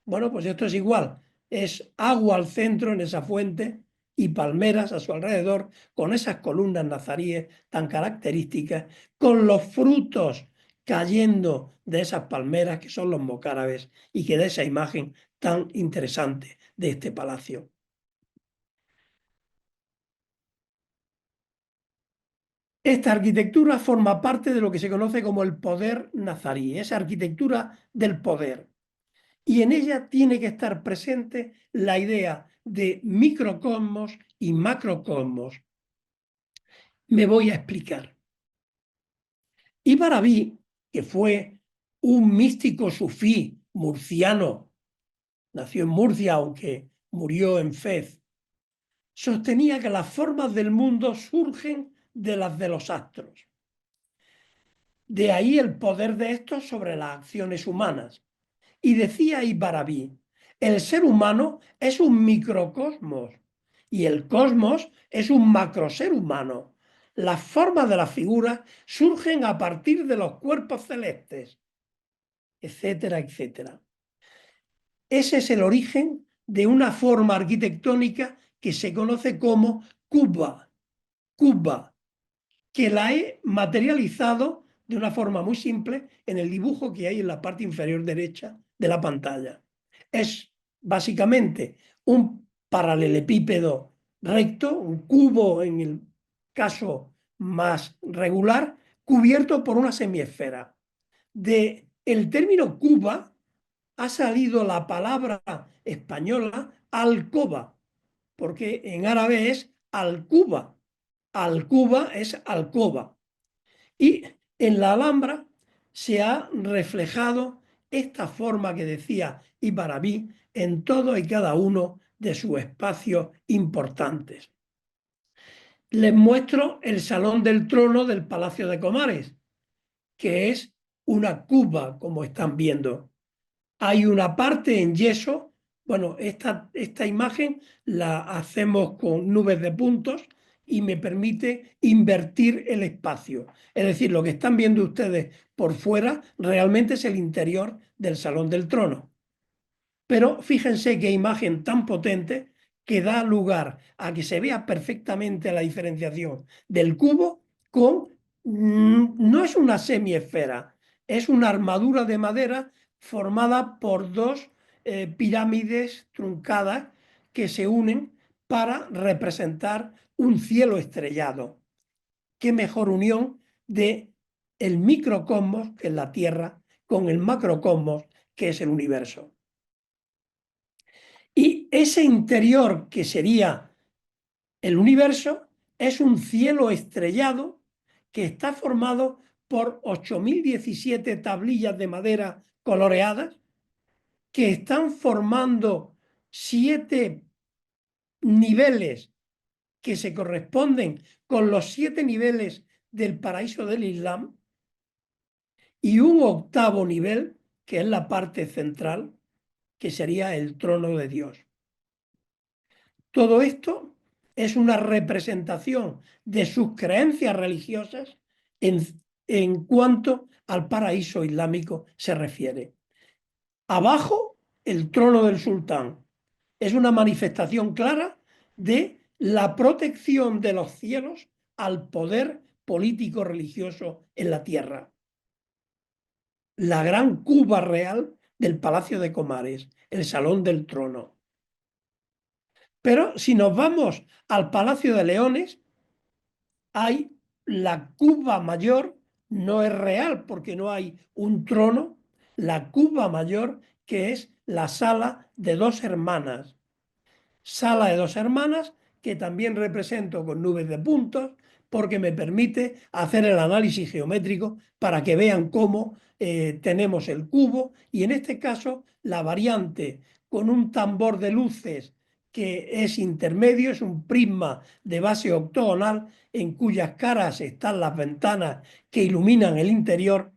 Bueno, pues esto es igual. Es agua al centro en esa fuente y palmeras a su alrededor, con esas columnas nazaríes tan características, con los frutos cayendo de esas palmeras que son los mocárabes y que da esa imagen tan interesante de este palacio. Esta arquitectura forma parte de lo que se conoce como el poder nazarí, esa arquitectura del poder. Y en ella tiene que estar presente la idea de microcosmos y macrocosmos. Me voy a explicar. Ibn Arabi, que fue un místico sufí murciano, nació en Murcia aunque murió en Fez, sostenía que las formas del mundo surgen de las de los astros. De ahí el poder de estos sobre las acciones humanas. Y decía Ibn Arabi, el ser humano es un microcosmos y el cosmos es un macroser humano. Las formas de las figuras surgen a partir de los cuerpos celestes, etcétera, etcétera. Ese es el origen de una forma arquitectónica que se conoce como Quba, que la he materializado de una forma muy simple en el dibujo que hay en la parte inferior derecha de la pantalla. Es básicamente un paralelepípedo recto, un cubo en el caso más regular, cubierto por una semiesfera. De el término cuba ha salido la palabra española alcoba, porque en árabe es alcuba. Alcuba es alcoba. Y en la Alhambra se ha reflejado esta forma que decía Ibarabi en todo y cada uno de sus espacios importantes. Les muestro el Salón del Trono del Palacio de Comares, que es una cuba, como están viendo. Hay una parte en yeso. Bueno, esta imagen la hacemos con nubes de puntos y me permite invertir el espacio. Es decir, lo que están viendo ustedes por fuera realmente es el interior del Salón del Trono. Pero fíjense qué imagen tan potente que da lugar a que se vea perfectamente la diferenciación del cubo con... No es una semiesfera, es una armadura de madera formada por dos pirámides truncadas que se unen para representar un cielo estrellado. Qué mejor unión de el microcosmos, que es la Tierra, con el macrocosmos, que es el universo. Y ese interior que sería el universo es un cielo estrellado que está formado por 8017 tablillas de madera coloreadas que están formando 7 niveles que se corresponden con los 7 niveles del paraíso del Islam y un octavo nivel que es la parte central, que sería el trono de Dios. Todo esto es una representación de sus creencias religiosas en cuanto al paraíso islámico se refiere. Abajo, el trono del sultán. Es una manifestación clara de la protección de los cielos al poder político religioso en la tierra. La gran cuba real del Palacio de Comares, el Salón del Trono. Pero si nos vamos al Palacio de Leones, hay la cuba mayor, no es real porque no hay un trono, la cuba mayor que es la sala de dos hermanas. Sala de dos hermanas que también represento con nubes de puntos porque me permite hacer el análisis geométrico para que vean cómo tenemos el cubo y en este caso la variante con un tambor de luces que es intermedio, es un prisma de base octogonal en cuyas caras están las ventanas que iluminan el interior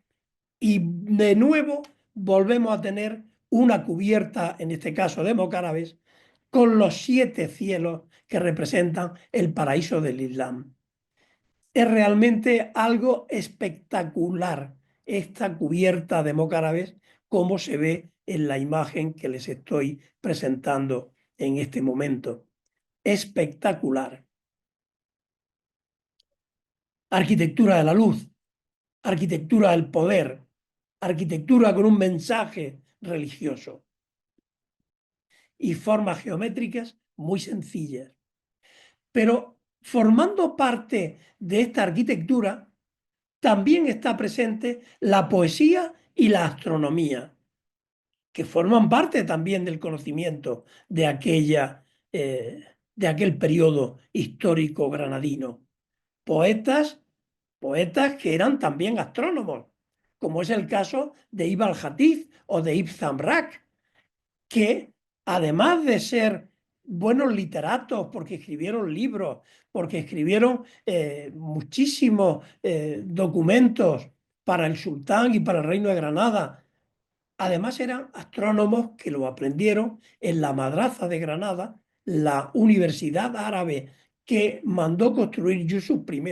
y de nuevo volvemos a tener una cubierta, en este caso de mocárabes, con los 7 cielos que representan el paraíso del Islam. Es realmente algo espectacular esta cubierta de mocárabes, como se ve en la imagen que les estoy presentando en este momento. Espectacular. Arquitectura de la luz, arquitectura del poder, arquitectura con un mensaje religioso y formas geométricas muy sencillas. Pero formando parte de esta arquitectura, también está presente la poesía y la astronomía, que forman parte también del conocimiento de aquel periodo histórico granadino. Poetas que eran también astrónomos, como es el caso de Ibn al-Hatib o de Ibn Zamrak, que además de ser buenos literatos, porque escribieron libros, porque escribieron muchísimos documentos para el sultán y para el reino de Granada, además eran astrónomos que lo aprendieron en la Madraza de Granada, la universidad árabe que mandó construir Yusuf I,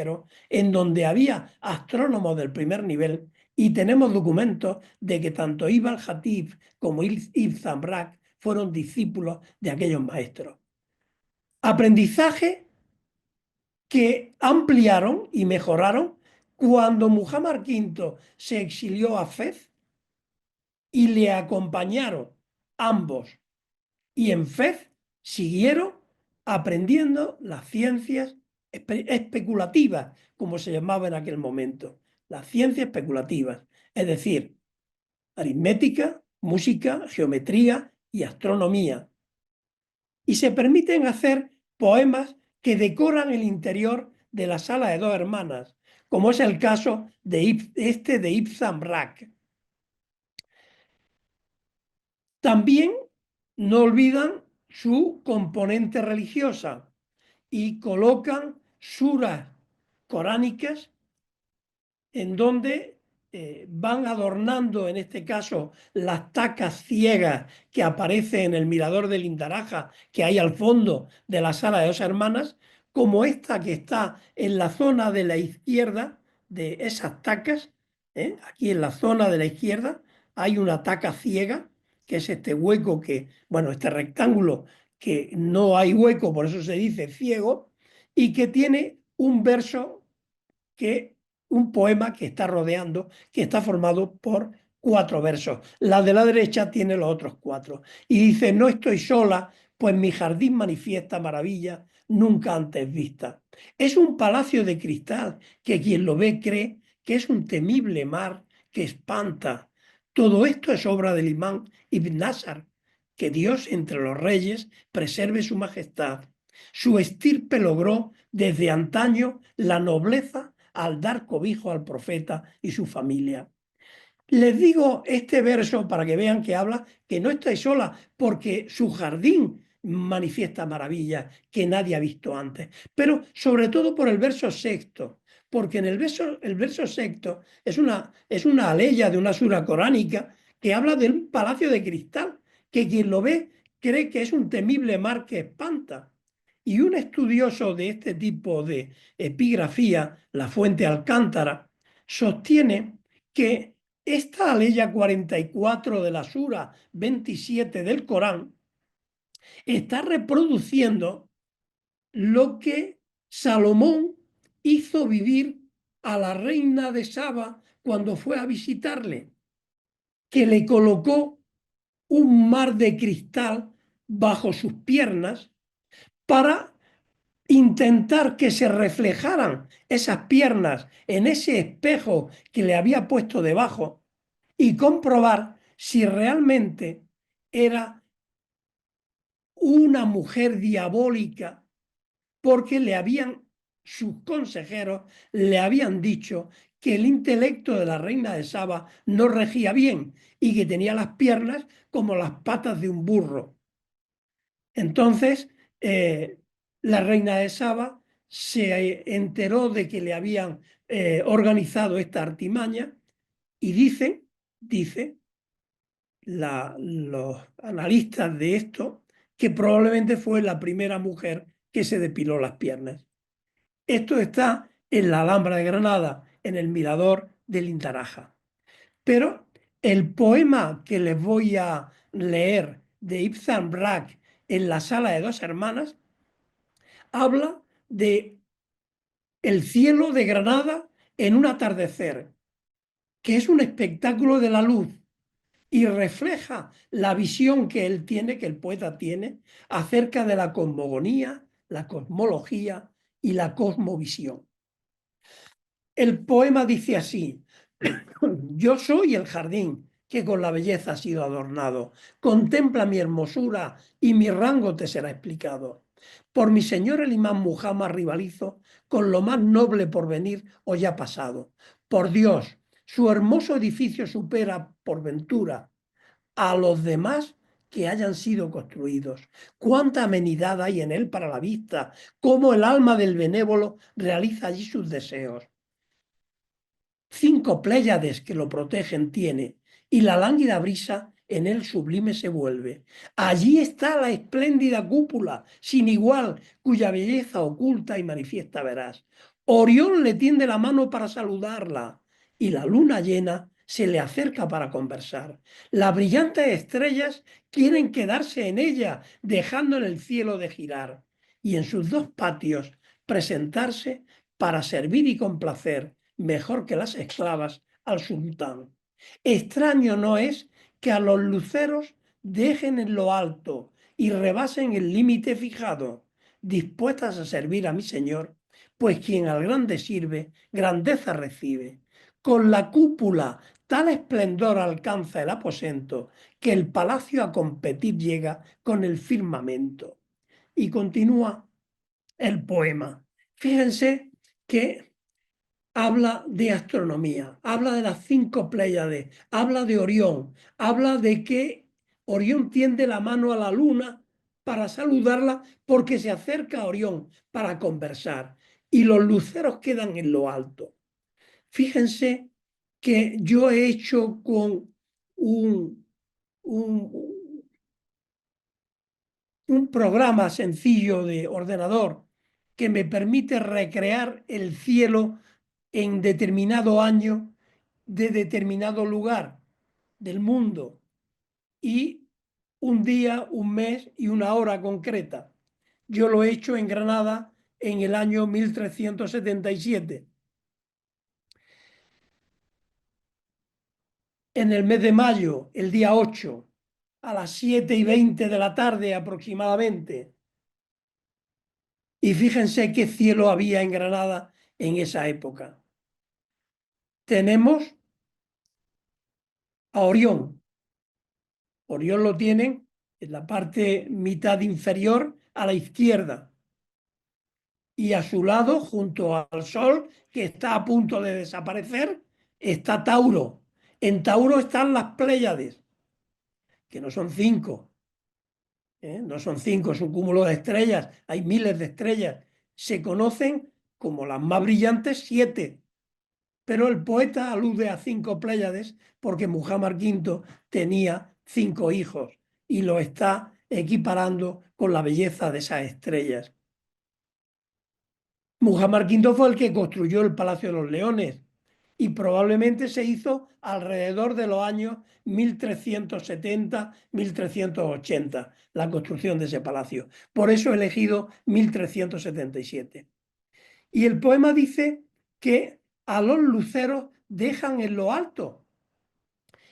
en donde había astrónomos del primer nivel, y tenemos documentos de que tanto Ibn al-Hatib como Ibn Zamrak fueron discípulos de aquellos maestros. Aprendizaje que ampliaron y mejoraron cuando Muhammad V se exilió a Fez y le acompañaron ambos. Y en Fez siguieron aprendiendo las ciencias especulativas, como se llamaba en aquel momento, las ciencias especulativas, es decir, aritmética, música, geometría y astronomía. Y se permiten hacer poemas que decoran el interior de la sala de dos hermanas, como es el caso de Ibn Samrak. También no olvidan su componente religiosa y colocan suras coránicas en donde van adornando, en este caso, las tacas ciegas que aparecen en el mirador del Indaraja, que hay al fondo de la sala de dos hermanas, como esta que está en la zona de la izquierda de esas tacas. Aquí en la zona de la izquierda hay una taca ciega, que es este hueco que, bueno, este rectángulo que no hay hueco, por eso se dice ciego, y que tiene un verso un poema que está rodeando, que está formado por 4 versos. La de la derecha tiene los otros 4. Y dice: no estoy sola, pues mi jardín manifiesta maravillas nunca antes vistas. Es un palacio de cristal que quien lo ve cree que es un temible mar que espanta. Todo esto es obra del imán Ibn Nasr. Que Dios entre los reyes preserve su majestad. Su estirpe logró desde antaño la nobleza al dar cobijo al profeta y su familia. Les digo este verso para que vean que habla que no estáis sola, porque su jardín manifiesta maravillas que nadie ha visto antes. Pero sobre todo por el verso sexto, porque en el verso sexto es una aleya de una sura coránica que habla de un palacio de cristal, que quien lo ve cree que es un temible mar que espanta. Y un estudioso de este tipo de epigrafía, la Fuente Alcántara, sostiene que esta aleya 44 de la sura 27 del Corán está reproduciendo lo que Salomón hizo vivir a la reina de Saba cuando fue a visitarle, que le colocó un mar de cristal bajo sus piernas para intentar que se reflejaran esas piernas en ese espejo que le había puesto debajo y comprobar si realmente era una mujer diabólica, porque sus consejeros le habían dicho que el intelecto de la reina de Saba no regía bien y que tenía las piernas como las patas de un burro. Entonces, la reina de Saba se enteró de que le habían organizado esta artimaña y dice los analistas de esto que probablemente fue la primera mujer que se depiló las piernas. Esto está en la Alhambra de Granada, en el mirador del Indaraja. Pero el poema que les voy a leer de Ibn Samrak en la sala de dos hermanas habla de el cielo de Granada en un atardecer, que es un espectáculo de la luz y refleja la visión que él tiene, que el poeta tiene, acerca de la cosmogonía, la cosmología y la cosmovisión. El poema dice así: yo soy el jardín que con la belleza ha sido adornado. Contempla mi hermosura y mi rango te será explicado. Por mi señor el imán Muhammad rivalizo con lo más noble por venir o ya pasado. Por Dios, su hermoso edificio supera por ventura a los demás que hayan sido construidos. Cuánta amenidad hay en él para la vista, cómo el alma del benévolo realiza allí sus deseos. 5 pléyades que lo protegen tiene, y la lánguida brisa en él sublime se vuelve. Allí está la espléndida cúpula, sin igual, cuya belleza oculta y manifiesta verás. Orión le tiende la mano para saludarla, y la luna llena se le acerca para conversar. Las brillantes estrellas quieren quedarse en ella, dejando en el cielo de girar, y en sus 2 patios presentarse para servir y complacer, mejor que las esclavas, al sultán. Extraño no es que a los luceros dejen en lo alto y rebasen el límite fijado. dispuestas a servir a mi Señor, pues quien al grande sirve, grandeza recibe. Con la cúpula tal esplendor alcanza el aposento, que el palacio a competir llega con el firmamento. Y continúa el poema. Fíjense que habla de astronomía, habla de las 5 Pléyades, habla de Orión, habla de que Orión tiende la mano a la luna para saludarla porque se acerca a Orión para conversar y los luceros quedan en lo alto. Fíjense que yo he hecho con un programa sencillo de ordenador que me permite recrear el cielo en determinado año de determinado lugar del mundo y un día, un mes y una hora concreta. Yo lo he hecho en Granada en el año 1377. En el mes de mayo, el día 8, a las 7:20 de la tarde aproximadamente. Y fíjense qué cielo había en Granada en esa época. Tenemos a Orión. Orión lo tienen en la parte mitad inferior a la izquierda. Y a su lado, junto al Sol, que está a punto de desaparecer, está Tauro. En Tauro están las Pléyades, que no son 5. No son 5, es un cúmulo de estrellas. Hay miles de estrellas. Se conocen como las más brillantes 7. Pero el poeta alude a 5 Pléyades porque Muhammad V tenía 5 hijos y lo está equiparando con la belleza de esas estrellas. Muhammad V fue el que construyó el Palacio de los Leones y probablemente se hizo alrededor de los años 1370-1380 la construcción de ese palacio. Por eso he elegido 1377. Y el poema dice que a los luceros dejan en lo alto.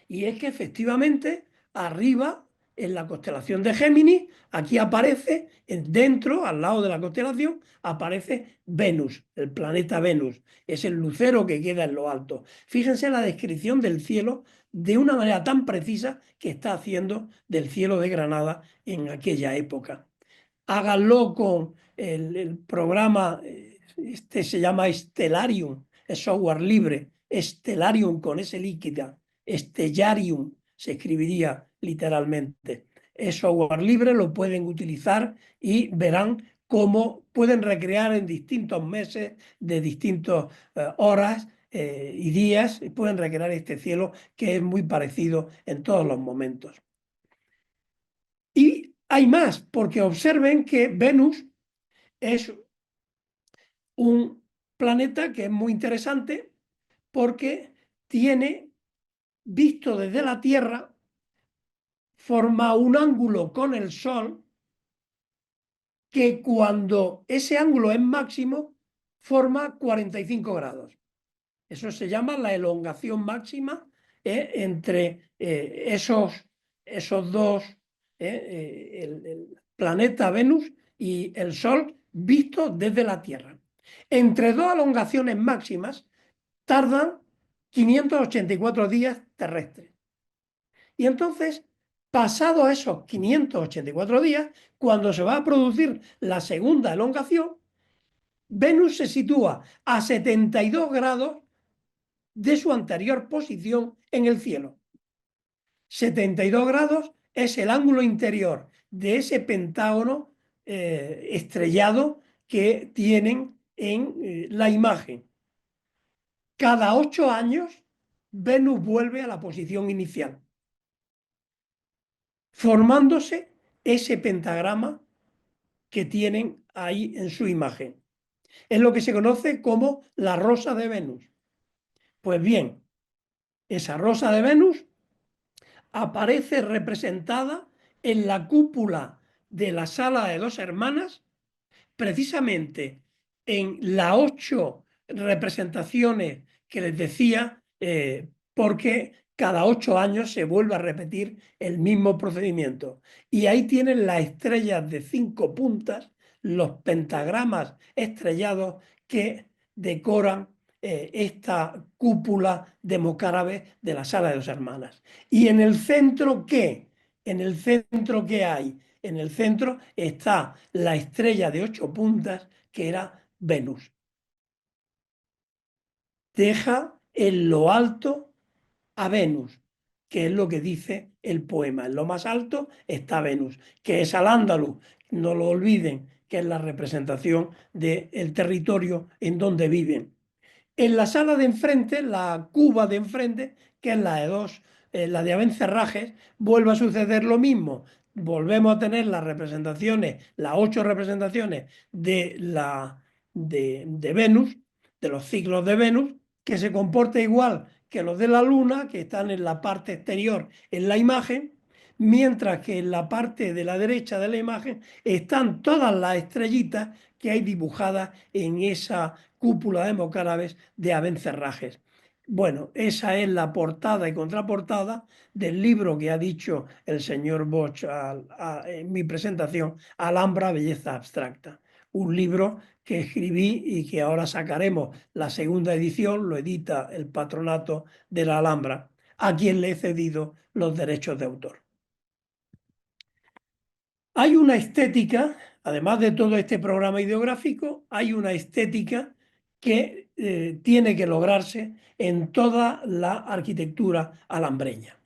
Y es que efectivamente arriba, en la constelación de Géminis, aquí aparece, dentro, al lado de la constelación, aparece Venus, el planeta Venus. Es el lucero que queda en lo alto. Fíjense la descripción del cielo de una manera tan precisa que está haciendo del cielo de Granada en aquella época. Háganlo con el programa, este se llama Stellarium, es software libre, Stellarium con S líquida, Stellarium se escribiría literalmente. Es software libre, lo pueden utilizar y verán cómo pueden recrear en distintos meses, de distintas horas y días, pueden recrear este cielo que es muy parecido en todos los momentos. Y hay más, porque observen que Venus es un planeta que es muy interesante porque tiene, visto desde la Tierra, forma un ángulo con el Sol que cuando ese ángulo es máximo forma 45 grados. Eso se llama la elongación máxima entre esos dos, el planeta Venus y el Sol visto desde la Tierra. Entre dos elongaciones máximas tardan 584 días terrestres. Y entonces, pasados esos 584 días, cuando se va a producir la segunda elongación, Venus se sitúa a 72 grados de su anterior posición en el cielo. 72 grados es el ángulo interior de ese pentágono estrellado que tienen en la imagen. Cada 8 años, Venus vuelve a la posición inicial, formándose ese pentagrama que tienen ahí en su imagen. Es lo que se conoce como la rosa de Venus. Pues bien, esa rosa de Venus aparece representada en la cúpula de la Sala de Dos Hermanas, precisamente en las 8 representaciones que les decía, porque cada 8 años se vuelve a repetir el mismo procedimiento. Y ahí tienen las estrellas de 5 puntas, los pentagramas estrellados que decoran esta cúpula de mocárabes de la Sala de dos Hermanas. ¿Y en el centro qué? ¿En el centro qué hay? En el centro está la estrella de 8 puntas, que era Venus. Deja en lo alto a Venus, que es lo que dice el poema. En lo más alto está Venus, que es al-Ándalus, no lo olviden, que es la representación del territorio en donde viven. En la sala de enfrente, la cuba de enfrente, que es la de dos, la de Abencerrajes, vuelve a suceder lo mismo. Volvemos a tener las representaciones, las 8 representaciones de Venus, de los ciclos de Venus, que se comporta igual que los de la Luna, que están en la parte exterior en la imagen, mientras que en la parte de la derecha de la imagen están todas las estrellitas que hay dibujadas en esa cúpula de mocárabes de Abencerrajes. Bueno, esa es la portada y contraportada del libro que ha dicho el señor Bosch en mi presentación, Alhambra, Belleza Abstracta. Un libro que escribí y que ahora sacaremos la segunda edición, lo edita el Patronato de la Alhambra, a quien le he cedido los derechos de autor. Hay una estética, además de todo este programa ideográfico, hay una estética que tiene que lograrse en toda la arquitectura alhambreña.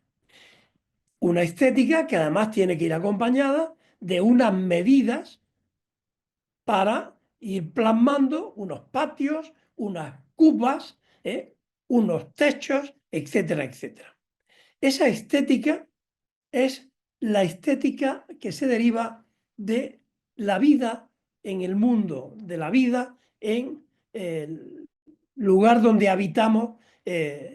Una estética que además tiene que ir acompañada de unas medidas para ir plasmando unos patios, unas cubas, unos techos, etcétera, etcétera. Esa estética es la estética que se deriva de la vida en el mundo, de la vida en el lugar donde habitamos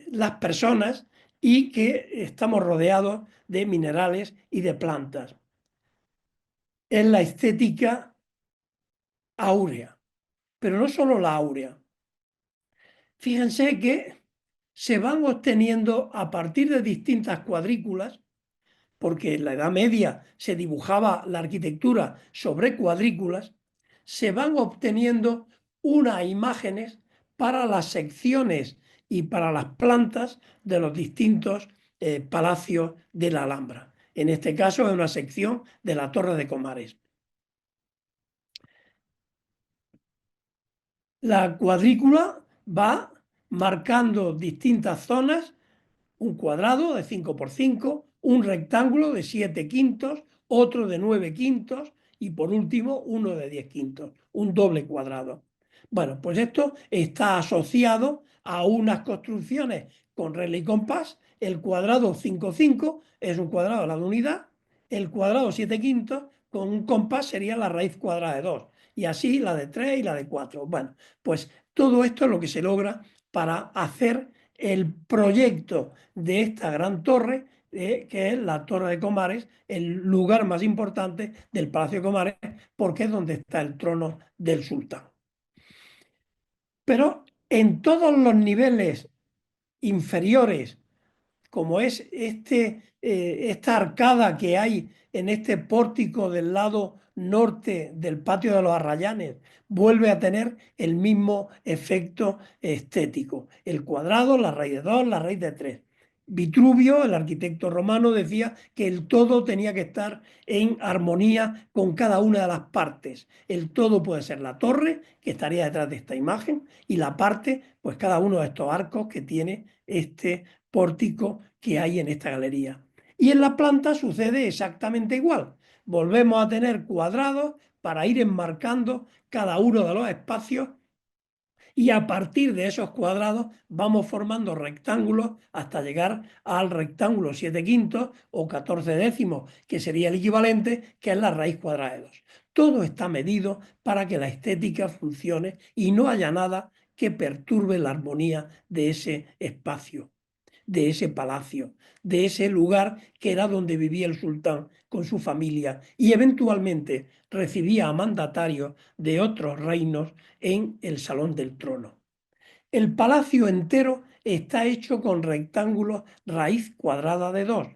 las personas y que estamos rodeados de minerales y de plantas. Es la estética áurea, pero no solo la áurea. Fíjense que se van obteniendo a partir de distintas cuadrículas, porque en la Edad Media se dibujaba la arquitectura sobre cuadrículas, se van obteniendo unas imágenes para las secciones y para las plantas de los distintos palacios de la Alhambra. En este caso es una sección de la Torre de Comares. La cuadrícula va marcando distintas zonas, un cuadrado de 5 por 5, un rectángulo de 7 quintos, otro de 9 quintos y por último uno de 10 quintos, un doble cuadrado. Bueno, pues esto está asociado a unas construcciones con regla y compás. El cuadrado 5,5 es un cuadrado de la unidad, el cuadrado 7 quintos con un compás sería la raíz cuadrada de 2 y así la de 3 y la de 4. Bueno, pues todo esto es lo que se logra para hacer el proyecto de esta gran torre, que es la Torre de Comares, el lugar más importante del Palacio de Comares, porque es donde está el trono del sultán. Pero en todos los niveles inferiores, como es esta arcada que hay en este pórtico del lado norte del patio de los Arrayanes, vuelve a tener el mismo efecto estético. El cuadrado, la raíz de 2, la raíz de 3. Vitruvio, el arquitecto romano, decía que el todo tenía que estar en armonía con cada una de las partes. El todo puede ser la torre, que estaría detrás de esta imagen, y la parte, pues cada uno de estos arcos que tiene este pórtico que hay en esta galería. Y en la planta sucede exactamente igual. Volvemos a tener cuadrados para ir enmarcando cada uno de los espacios y a partir de esos cuadrados vamos formando rectángulos hasta llegar al rectángulo 7 quintos o 14 décimos, que sería el equivalente, que es la raíz cuadrada de 2. Todo está medido para que la estética funcione y no haya nada que perturbe la armonía de ese espacio, de ese palacio, de ese lugar que era donde vivía el sultán con su familia y eventualmente recibía a mandatarios de otros reinos en el Salón del Trono. El palacio entero está hecho con rectángulos raíz cuadrada de 2.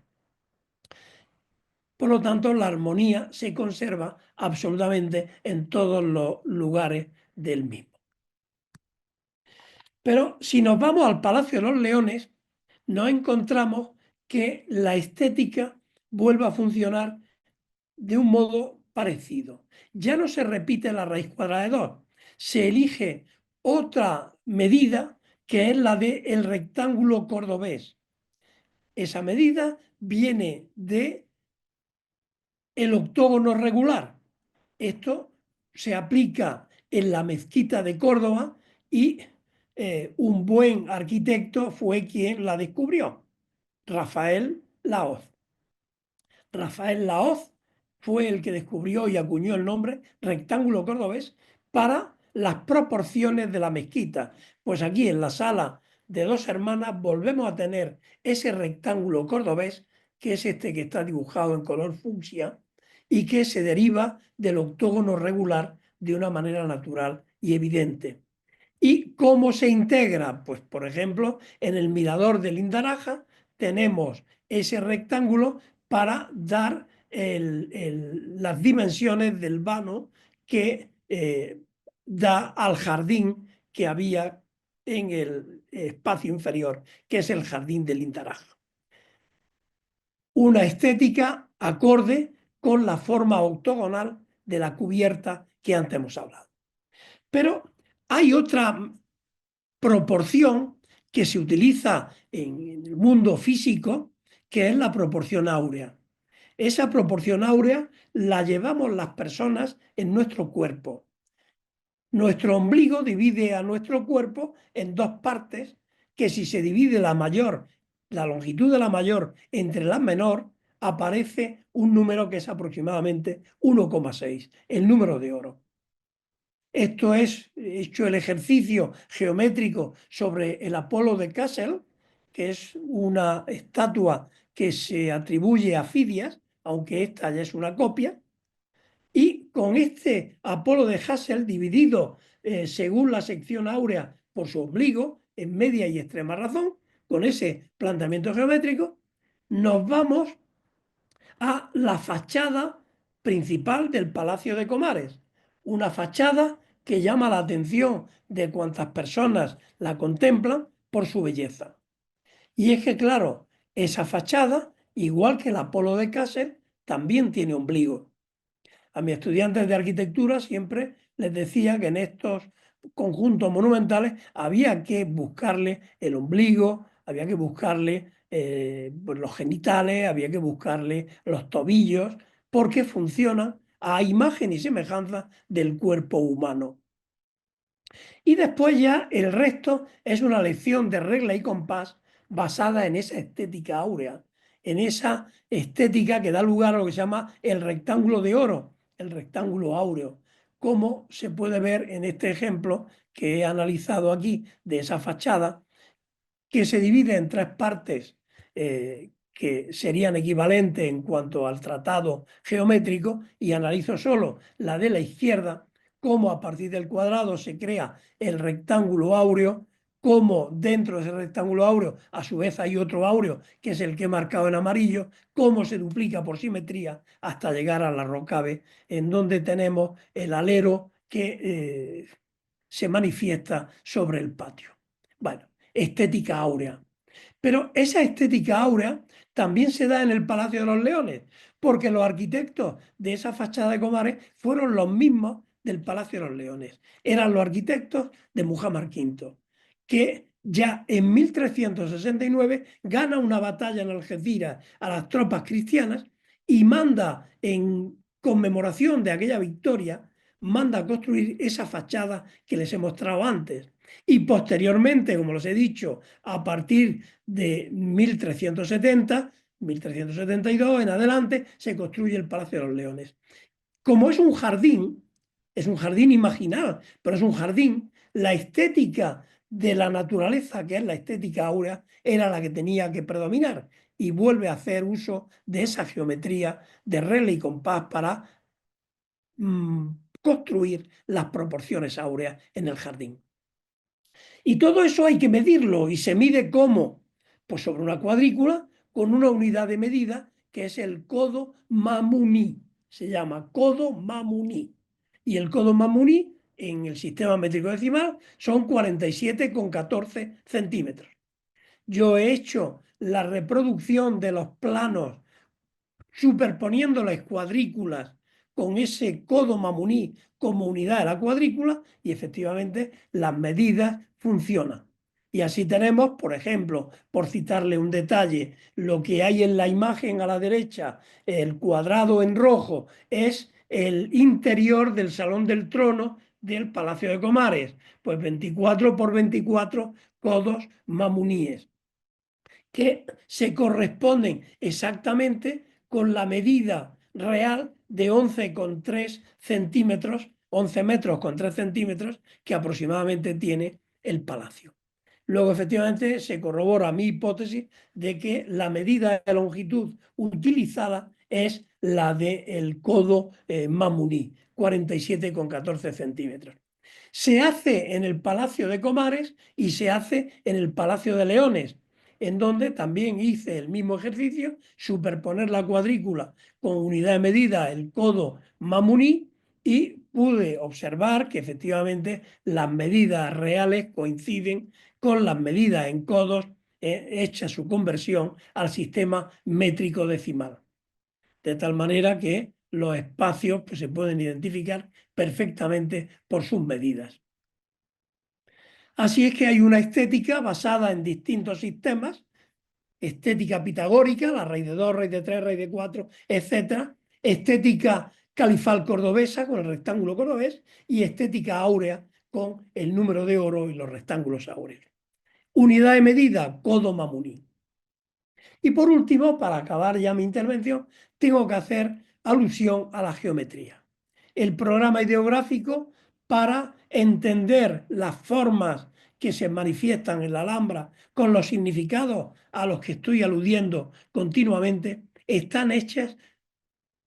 Por lo tanto, la armonía se conserva absolutamente en todos los lugares del mismo. Pero si nos vamos al Palacio de los Leones, nos encontramos que la estética vuelve a funcionar de un modo parecido. Ya no se repite la raíz cuadrada de 2, se elige otra medida que es la del rectángulo cordobés. Esa medida viene de el octógono regular. Esto se aplica en la mezquita de Córdoba y un buen arquitecto fue quien la descubrió, Rafael Laoz. Rafael Laoz fue el que descubrió y acuñó el nombre rectángulo cordobés para las proporciones de la mezquita. Pues aquí en la sala de Dos Hermanas volvemos a tener ese rectángulo cordobés, que es este que está dibujado en color fucsia y que se deriva del octógono regular de una manera natural y evidente. ¿Y cómo se integra? Pues, por ejemplo, en el mirador de Lindaraja tenemos ese rectángulo para dar las dimensiones del vano que da al jardín que había en el espacio inferior, que es el jardín de Lindaraja. Una estética acorde con la forma octogonal de la cubierta que antes hemos hablado. Pero hay otra proporción que se utiliza en el mundo físico, que es la proporción áurea. Esa proporción áurea la llevamos las personas en nuestro cuerpo. Nuestro ombligo divide a nuestro cuerpo en dos partes, que si se divide la longitud de la mayor entre la menor, aparece un número que es aproximadamente 1,6, el número de oro. Esto es hecho el ejercicio geométrico sobre el Apolo de Kassel, que es una estatua que se atribuye a Fidias, aunque esta ya es una copia. Y con este Apolo de Kassel dividido según la sección áurea por su ombligo, en media y extrema razón, con ese planteamiento geométrico, nos vamos a la fachada principal del Palacio de Comares. Una fachada que llama la atención de cuantas personas la contemplan por su belleza. Y es que, claro, esa fachada, igual que el Apolo de Kassel, también tiene ombligo. A mis estudiantes de arquitectura siempre les decía que en estos conjuntos monumentales había que buscarle el ombligo, había que buscarle pues los genitales, había que buscarle los tobillos, porque funcionan a imagen y semejanza del cuerpo humano. Y después ya el resto es una lección de regla y compás basada en esa estética áurea, en esa estética que da lugar a lo que se llama el rectángulo de oro, el rectángulo áureo, como se puede ver en este ejemplo que he analizado aquí de esa fachada, que se divide en tres partes que serían equivalentes en cuanto al tratado geométrico, y analizo solo la de la izquierda, cómo a partir del cuadrado se crea el rectángulo áureo, cómo dentro de ese rectángulo áureo a su vez hay otro áureo, que es el que he marcado en amarillo, cómo se duplica por simetría hasta llegar a la rócave, en donde tenemos el alero que se manifiesta sobre el patio. Bueno, estética áurea. Pero esa estética áurea también se da en el Palacio de los Leones, porque los arquitectos de esa fachada de Comares fueron los mismos del Palacio de los Leones. Eran los arquitectos de Muhammad V, que ya en 1369 gana una batalla en Algeciras a las tropas cristianas y manda, en conmemoración de aquella victoria, manda a construir esa fachada que les he mostrado antes. Y posteriormente, como les he dicho, a partir de 1370, 1372 en adelante, se construye el Palacio de los Leones. Como es un jardín imaginal, pero es un jardín, la estética de la naturaleza, que es la estética áurea, era la que tenía que predominar, y vuelve a hacer uso de esa geometría de regla y compás para construir las proporciones áureas en el jardín. Y todo eso hay que medirlo, y se mide ¿cómo? Pues sobre una cuadrícula con una unidad de medida que es el codo mamuní. Se llama codo mamuní. Y el codo mamuní en el sistema métrico decimal son 47,14 centímetros. Yo he hecho la reproducción de los planos superponiendo las cuadrículas con ese codo mamuní como unidad de la cuadrícula y efectivamente las medidas funcionan. Y así tenemos, por ejemplo, por citarle un detalle, lo que hay en la imagen a la derecha, el cuadrado en rojo, es el interior del Salón del Trono del Palacio de Comares, pues 24 por 24 codos mamuníes, que se corresponden exactamente con la medida real de 11,3 centímetros, 11 metros con 3 centímetros que aproximadamente tiene el palacio. Luego, efectivamente, se corrobora mi hipótesis de que la medida de longitud utilizada es la del codo mamuní, 47,14 centímetros. Se hace en el Palacio de Comares y se hace en el Palacio de Leones, en donde también hice el mismo ejercicio, superponer la cuadrícula con unidad de medida, el codo mamuní, y pude observar que efectivamente las medidas reales coinciden con las medidas en codos hecha su conversión al sistema métrico decimal. De tal manera que los espacios pues, se pueden identificar perfectamente por sus medidas. Así es que hay una estética basada en distintos sistemas, estética pitagórica, la raíz de 2, raíz de 3, raíz de 4, etc. Estética califal cordobesa con el rectángulo cordobés y estética áurea con el número de oro y los rectángulos áureos. Unidad de medida, codo mamuní. Y por último, para acabar ya mi intervención, tengo que hacer alusión a la geometría. El programa ideográfico para entender las formas que se manifiestan en la Alhambra con los significados a los que estoy aludiendo continuamente, están hechas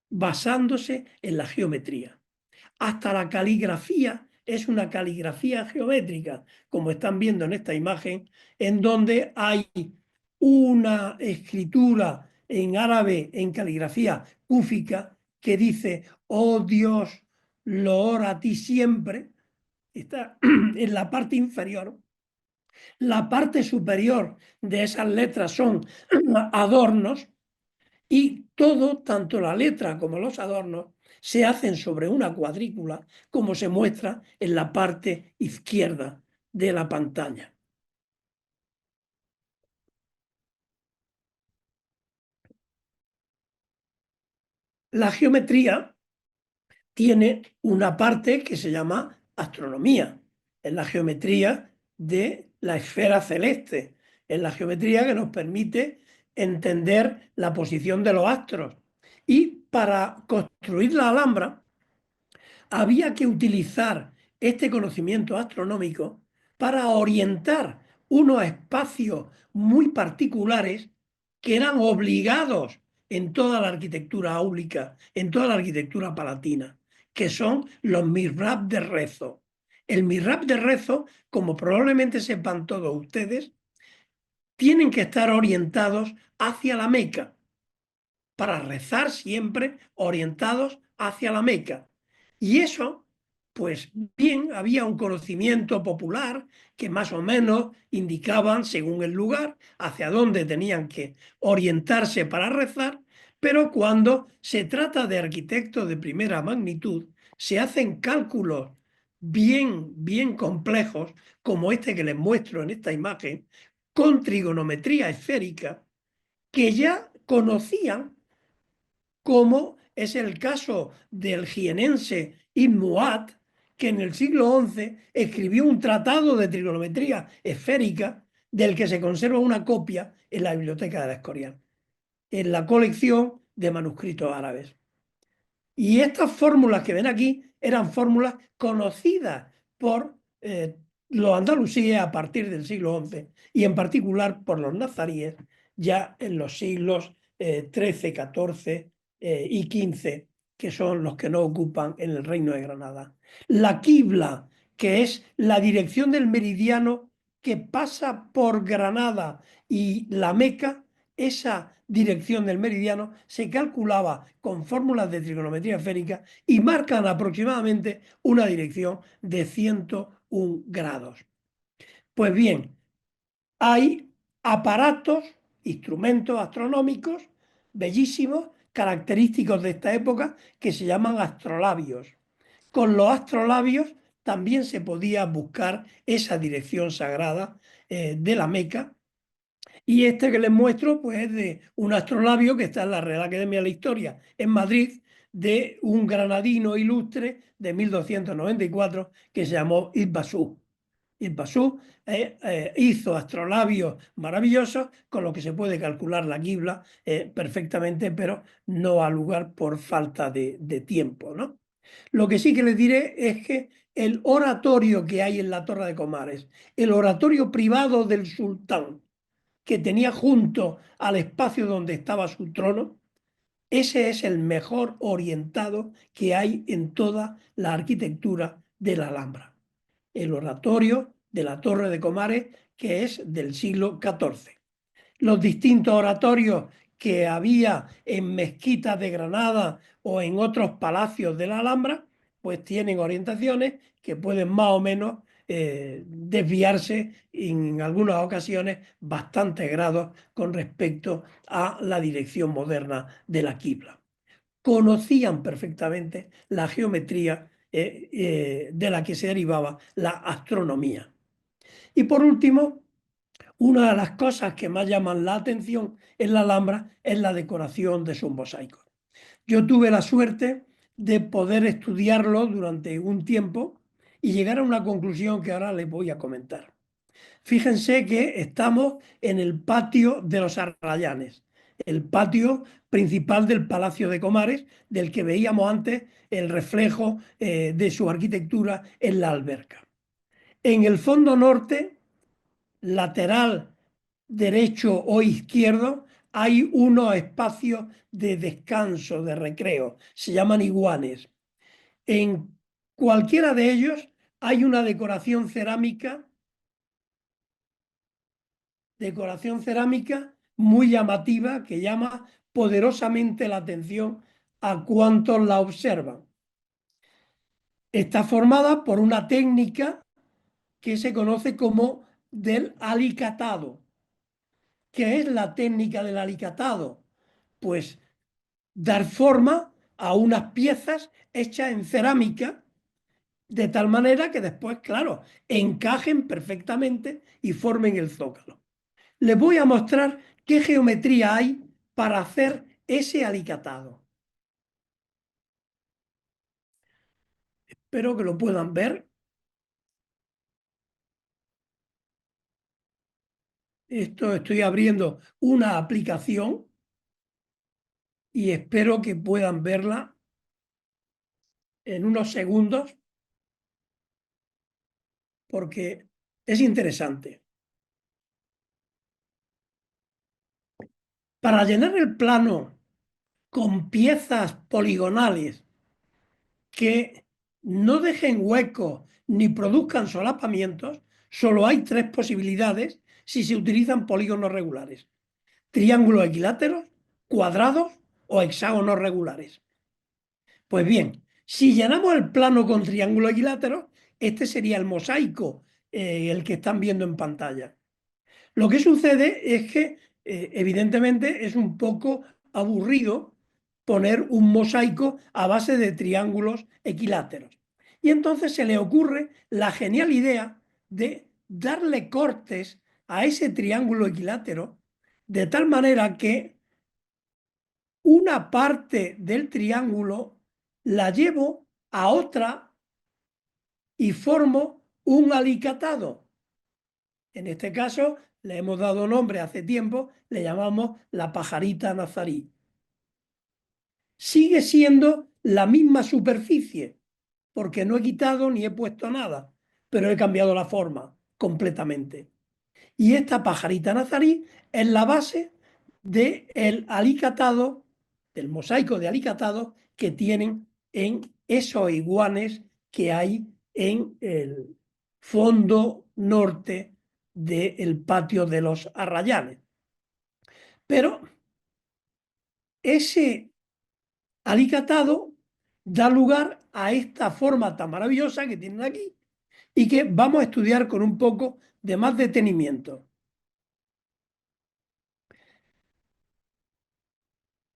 basándose en la geometría. Hasta la caligrafía es una caligrafía geométrica, como están viendo en esta imagen, en donde hay una escritura en árabe, en caligrafía cúfica, que dice, oh Dios, loor a ti siempre, está en la parte inferior. La parte superior de esas letras son adornos y todo, tanto la letra como los adornos, se hacen sobre una cuadrícula, como se muestra en la parte izquierda de la pantalla. La geometría tiene una parte que se llama astronomía. Es la geometría de la esfera celeste. Es la geometría que nos permite entender la posición de los astros. Y para construir la Alhambra había que utilizar este conocimiento astronómico para orientar unos espacios muy particulares que eran obligados en toda la arquitectura áulica, en toda la arquitectura palatina, que son los mihrab de rezo. El mihrab de rezo, como probablemente sepan todos ustedes, tienen que estar orientados hacia la Meca, para rezar siempre orientados hacia la Meca. Y eso, pues bien, había un conocimiento popular que más o menos indicaban, según el lugar, hacia dónde tenían que orientarse para rezar, pero cuando se trata de arquitectos de primera magnitud, se hacen cálculos bien complejos, como este que les muestro en esta imagen, con trigonometría esférica, que ya conocían, como es el caso del jienense Ibn Muad, que en el siglo XI escribió un tratado de trigonometría esférica del que se conserva una copia en la Biblioteca del Escorial, en la colección de manuscritos árabes. Y estas fórmulas que ven aquí eran fórmulas conocidas por los andalusíes a partir del siglo XI y en particular por los nazaríes ya en los siglos XIII, XIV y XV, que son los que no ocupan en el Reino de Granada. La quibla, que es la dirección del meridiano que pasa por Granada y la Meca, esa dirección del meridiano se calculaba con fórmulas de trigonometría esférica y marcan aproximadamente una dirección de 101 grados. Pues bien, hay aparatos, instrumentos astronómicos bellísimos, característicos de esta época, que se llaman astrolabios. Con los astrolabios también se podía buscar esa dirección sagrada de la Meca. Y este que les muestro, pues es de un astrolabio que está en la Real Academia de la Historia en Madrid, de un granadino ilustre de 1294 que se llamó Ibn Bashú. Ibn Bashú hizo astrolabios maravillosos con los que se puede calcular la quibla perfectamente, pero no al lugar por falta de tiempo, ¿no? Lo que sí que les diré es que el oratorio que hay en la Torre de Comares, el oratorio privado del sultán, que tenía junto al espacio donde estaba su trono, ese es el mejor orientado que hay en toda la arquitectura de la Alhambra. El oratorio de la Torre de Comares, que es del siglo XIV. Los distintos oratorios que había en mezquitas de Granada o en otros palacios de la Alhambra, pues tienen orientaciones que pueden más o menos desviarse en algunas ocasiones bastantes grados con respecto a la dirección moderna de la quibla. Conocían perfectamente la geometría de la que se derivaba la astronomía. Y por último, una de las cosas que más llaman la atención en la Alhambra es la decoración de sus mosaicos. Yo tuve la suerte de poder estudiarlo durante un tiempo y llegar a una conclusión que ahora les voy a comentar. Fíjense que estamos en el patio de los Arrayanes, el patio principal del Palacio de Comares, del que veíamos antes el reflejo de su arquitectura en la alberca. En el fondo norte, lateral derecho o izquierdo, hay unos espacios de descanso, de recreo, se llaman iguanes. En cualquiera de ellos hay una decoración cerámica muy llamativa que llama poderosamente la atención a cuantos la observan. Está formada por una técnica que se conoce como del alicatado. ¿Qué es la técnica del alicatado? Pues dar forma a unas piezas hechas en cerámica de tal manera que después, claro, encajen perfectamente y formen el zócalo. Les voy a mostrar qué geometría hay para hacer ese alicatado. Espero que lo puedan ver. Estoy abriendo una aplicación y espero que puedan verla en unos segundos porque es interesante. Para llenar el plano con piezas poligonales que no dejen huecos ni produzcan solapamientos, solo hay tres posibilidades si se utilizan polígonos regulares: triángulos equiláteros, cuadrados o hexágonos regulares. Pues bien, si llenamos el plano con triángulos equiláteros, este sería el mosaico, el que están viendo en pantalla. Lo que sucede es que, evidentemente, es un poco aburrido poner un mosaico a base de triángulos equiláteros. Y entonces se le ocurre la genial idea de darle cortes a ese triángulo equilátero de tal manera que una parte del triángulo la llevo a otra y formo un alicatado. En este caso, le hemos dado nombre hace tiempo, le llamamos la pajarita nazarí. Sigue siendo la misma superficie, porque no he quitado ni he puesto nada, pero he cambiado la forma completamente. Y esta pajarita nazarí es la base del alicatado, del mosaico de alicatado que tienen en esos iguanes que hay en el fondo norte del patio de los Arrayanes. Pero ese alicatado da lugar a esta forma tan maravillosa que tienen aquí y que vamos a estudiar con un poco de más detenimiento.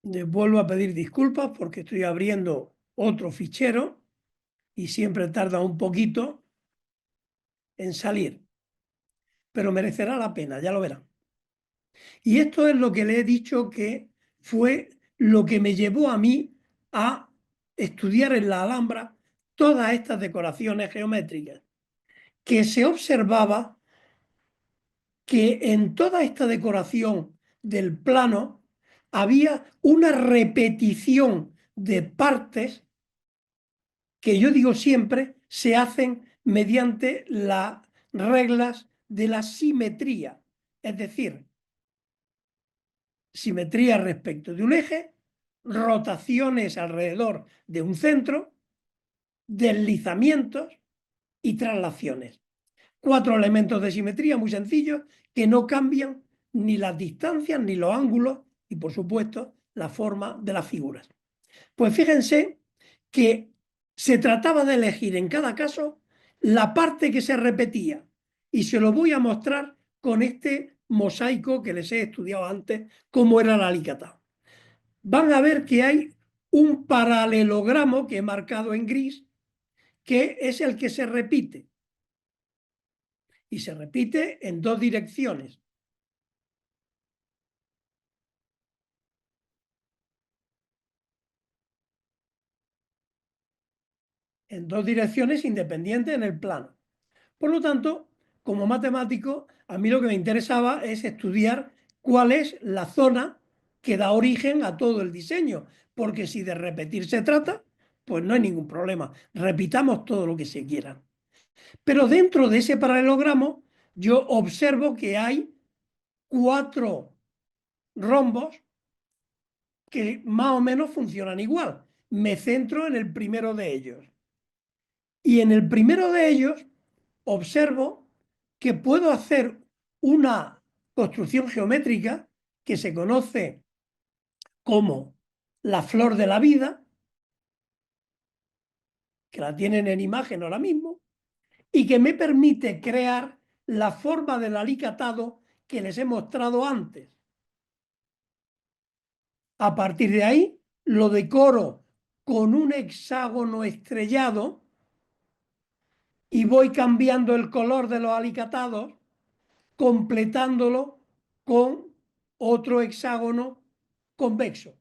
Les vuelvo a pedir disculpas porque estoy abriendo otro fichero y siempre tarda un poquito en salir, pero merecerá la pena, ya lo verán. Y esto es lo que le he dicho que fue lo que me llevó a mí a estudiar en la Alhambra todas estas decoraciones geométricas, que se observaba que en toda esta decoración del plano había una repetición de partes que yo digo siempre se hacen mediante las reglas de la simetría, es decir, simetría respecto de un eje, rotaciones alrededor de un centro, deslizamientos y traslaciones. 4 elementos de simetría muy sencillos que no cambian ni las distancias ni los ángulos y, por supuesto, la forma de las figuras. Pues fíjense que se trataba de elegir en cada caso la parte que se repetía y se lo voy a mostrar con este mosaico que les he estudiado antes, cómo era el alicatado. Van a ver que hay un paralelogramo que he marcado en gris, que es el que se repite. Y se repite en 2 direcciones. En 2 direcciones independientes en el plano. Por lo tanto, como matemático, a mí lo que me interesaba es estudiar cuál es la zona que da origen a todo el diseño, porque si de repetir se trata, pues no hay ningún problema. Repitamos todo lo que se quiera. Pero dentro de ese paralelogramo, yo observo que hay 4 rombos que más o menos funcionan igual. Me centro en el primero de ellos. Y en el primero de ellos observo que puedo hacer una construcción geométrica que se conoce como la flor de la vida, que la tienen en imagen ahora mismo, y que me permite crear la forma del alicatado que les he mostrado antes. A partir de ahí lo decoro con un hexágono estrellado y voy cambiando el color de los alicatados, completándolo con otro hexágono convexo.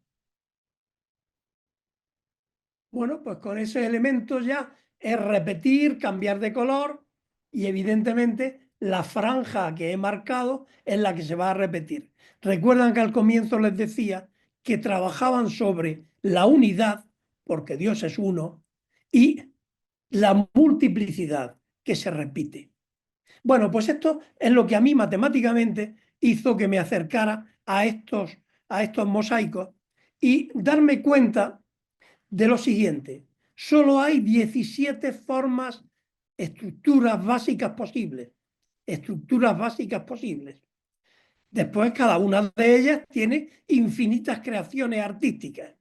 Bueno, pues con esos elementos ya es repetir, cambiar de color y evidentemente la franja que he marcado es la que se va a repetir. Recuerdan que al comienzo les decía que trabajaban sobre la unidad, porque Dios es uno, y la multiplicidad que se repite. Bueno, pues esto es lo que a mí matemáticamente hizo que me acercara a estos mosaicos y darme cuenta de lo siguiente: solo hay 17 formas, estructuras básicas posibles. Estructuras básicas posibles. Después, cada una de ellas tiene infinitas creaciones artísticas,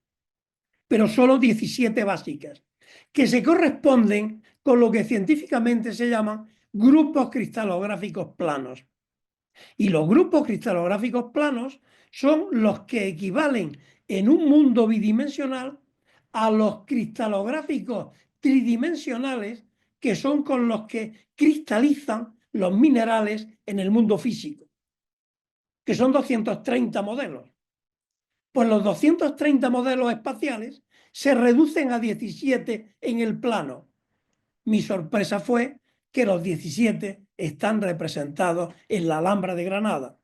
pero solo 17 básicas, que se corresponden con lo que científicamente se llaman grupos cristalográficos planos. Y los grupos cristalográficos planos son los que equivalen en un mundo bidimensional a los cristalográficos tridimensionales, que son con los que cristalizan los minerales en el mundo físico, que son 230 modelos. Pues los 230 modelos espaciales se reducen a 17 en el plano. Mi sorpresa fue que los 17 están representados en la Alhambra de Granada.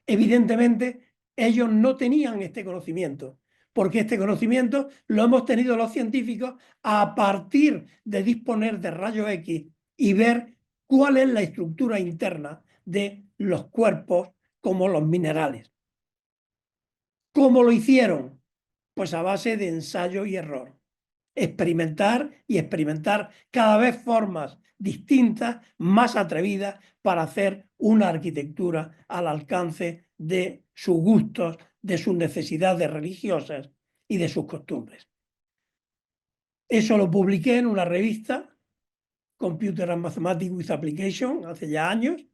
Evidentemente, ellos no tenían este conocimiento, porque este conocimiento lo hemos tenido los científicos a partir de disponer de rayos X y ver cuál es la estructura interna de los cuerpos como los minerales. ¿Cómo lo hicieron? Pues a base de ensayo y error. experimentar y experimentar cada vez formas distintas, más atrevidas, para hacer una arquitectura al alcance de sus gustos, de sus necesidades religiosas y de sus costumbres. Eso lo publiqué en una revista, Computer and Mathematics with Application, hace ya años,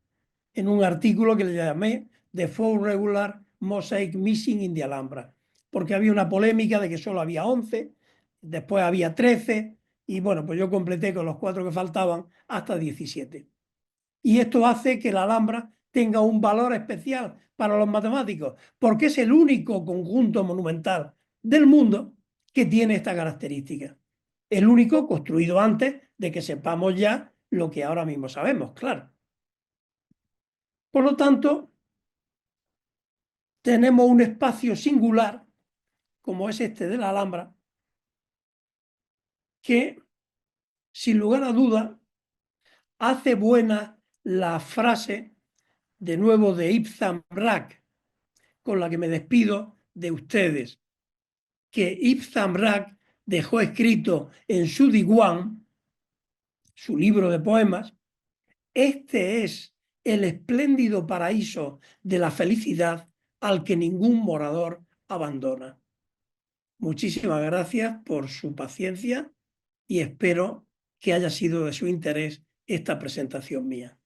en un artículo que le llamé The Four Regular Mosaic Missing in the Alhambra, porque había una polémica de que solo había 11, después había 13, y bueno, pues yo completé con los 4 que faltaban hasta 17. Y esto hace que la Alhambra tenga un valor especial para los matemáticos, porque es el único conjunto monumental del mundo que tiene esta característica. El único construido antes de que sepamos ya lo que ahora mismo sabemos, claro. Por lo tanto, tenemos un espacio singular, como es este de la Alhambra, que, sin lugar a duda, hace buena la frase, de nuevo, de Ibn Rak, con la que me despido de ustedes, que Ibn Rak dejó escrito en su Diwan, su libro de poemas: este es el espléndido paraíso de la felicidad al que ningún morador abandona. Muchísimas gracias por su paciencia y espero que haya sido de su interés esta presentación mía.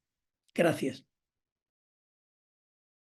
Gracias.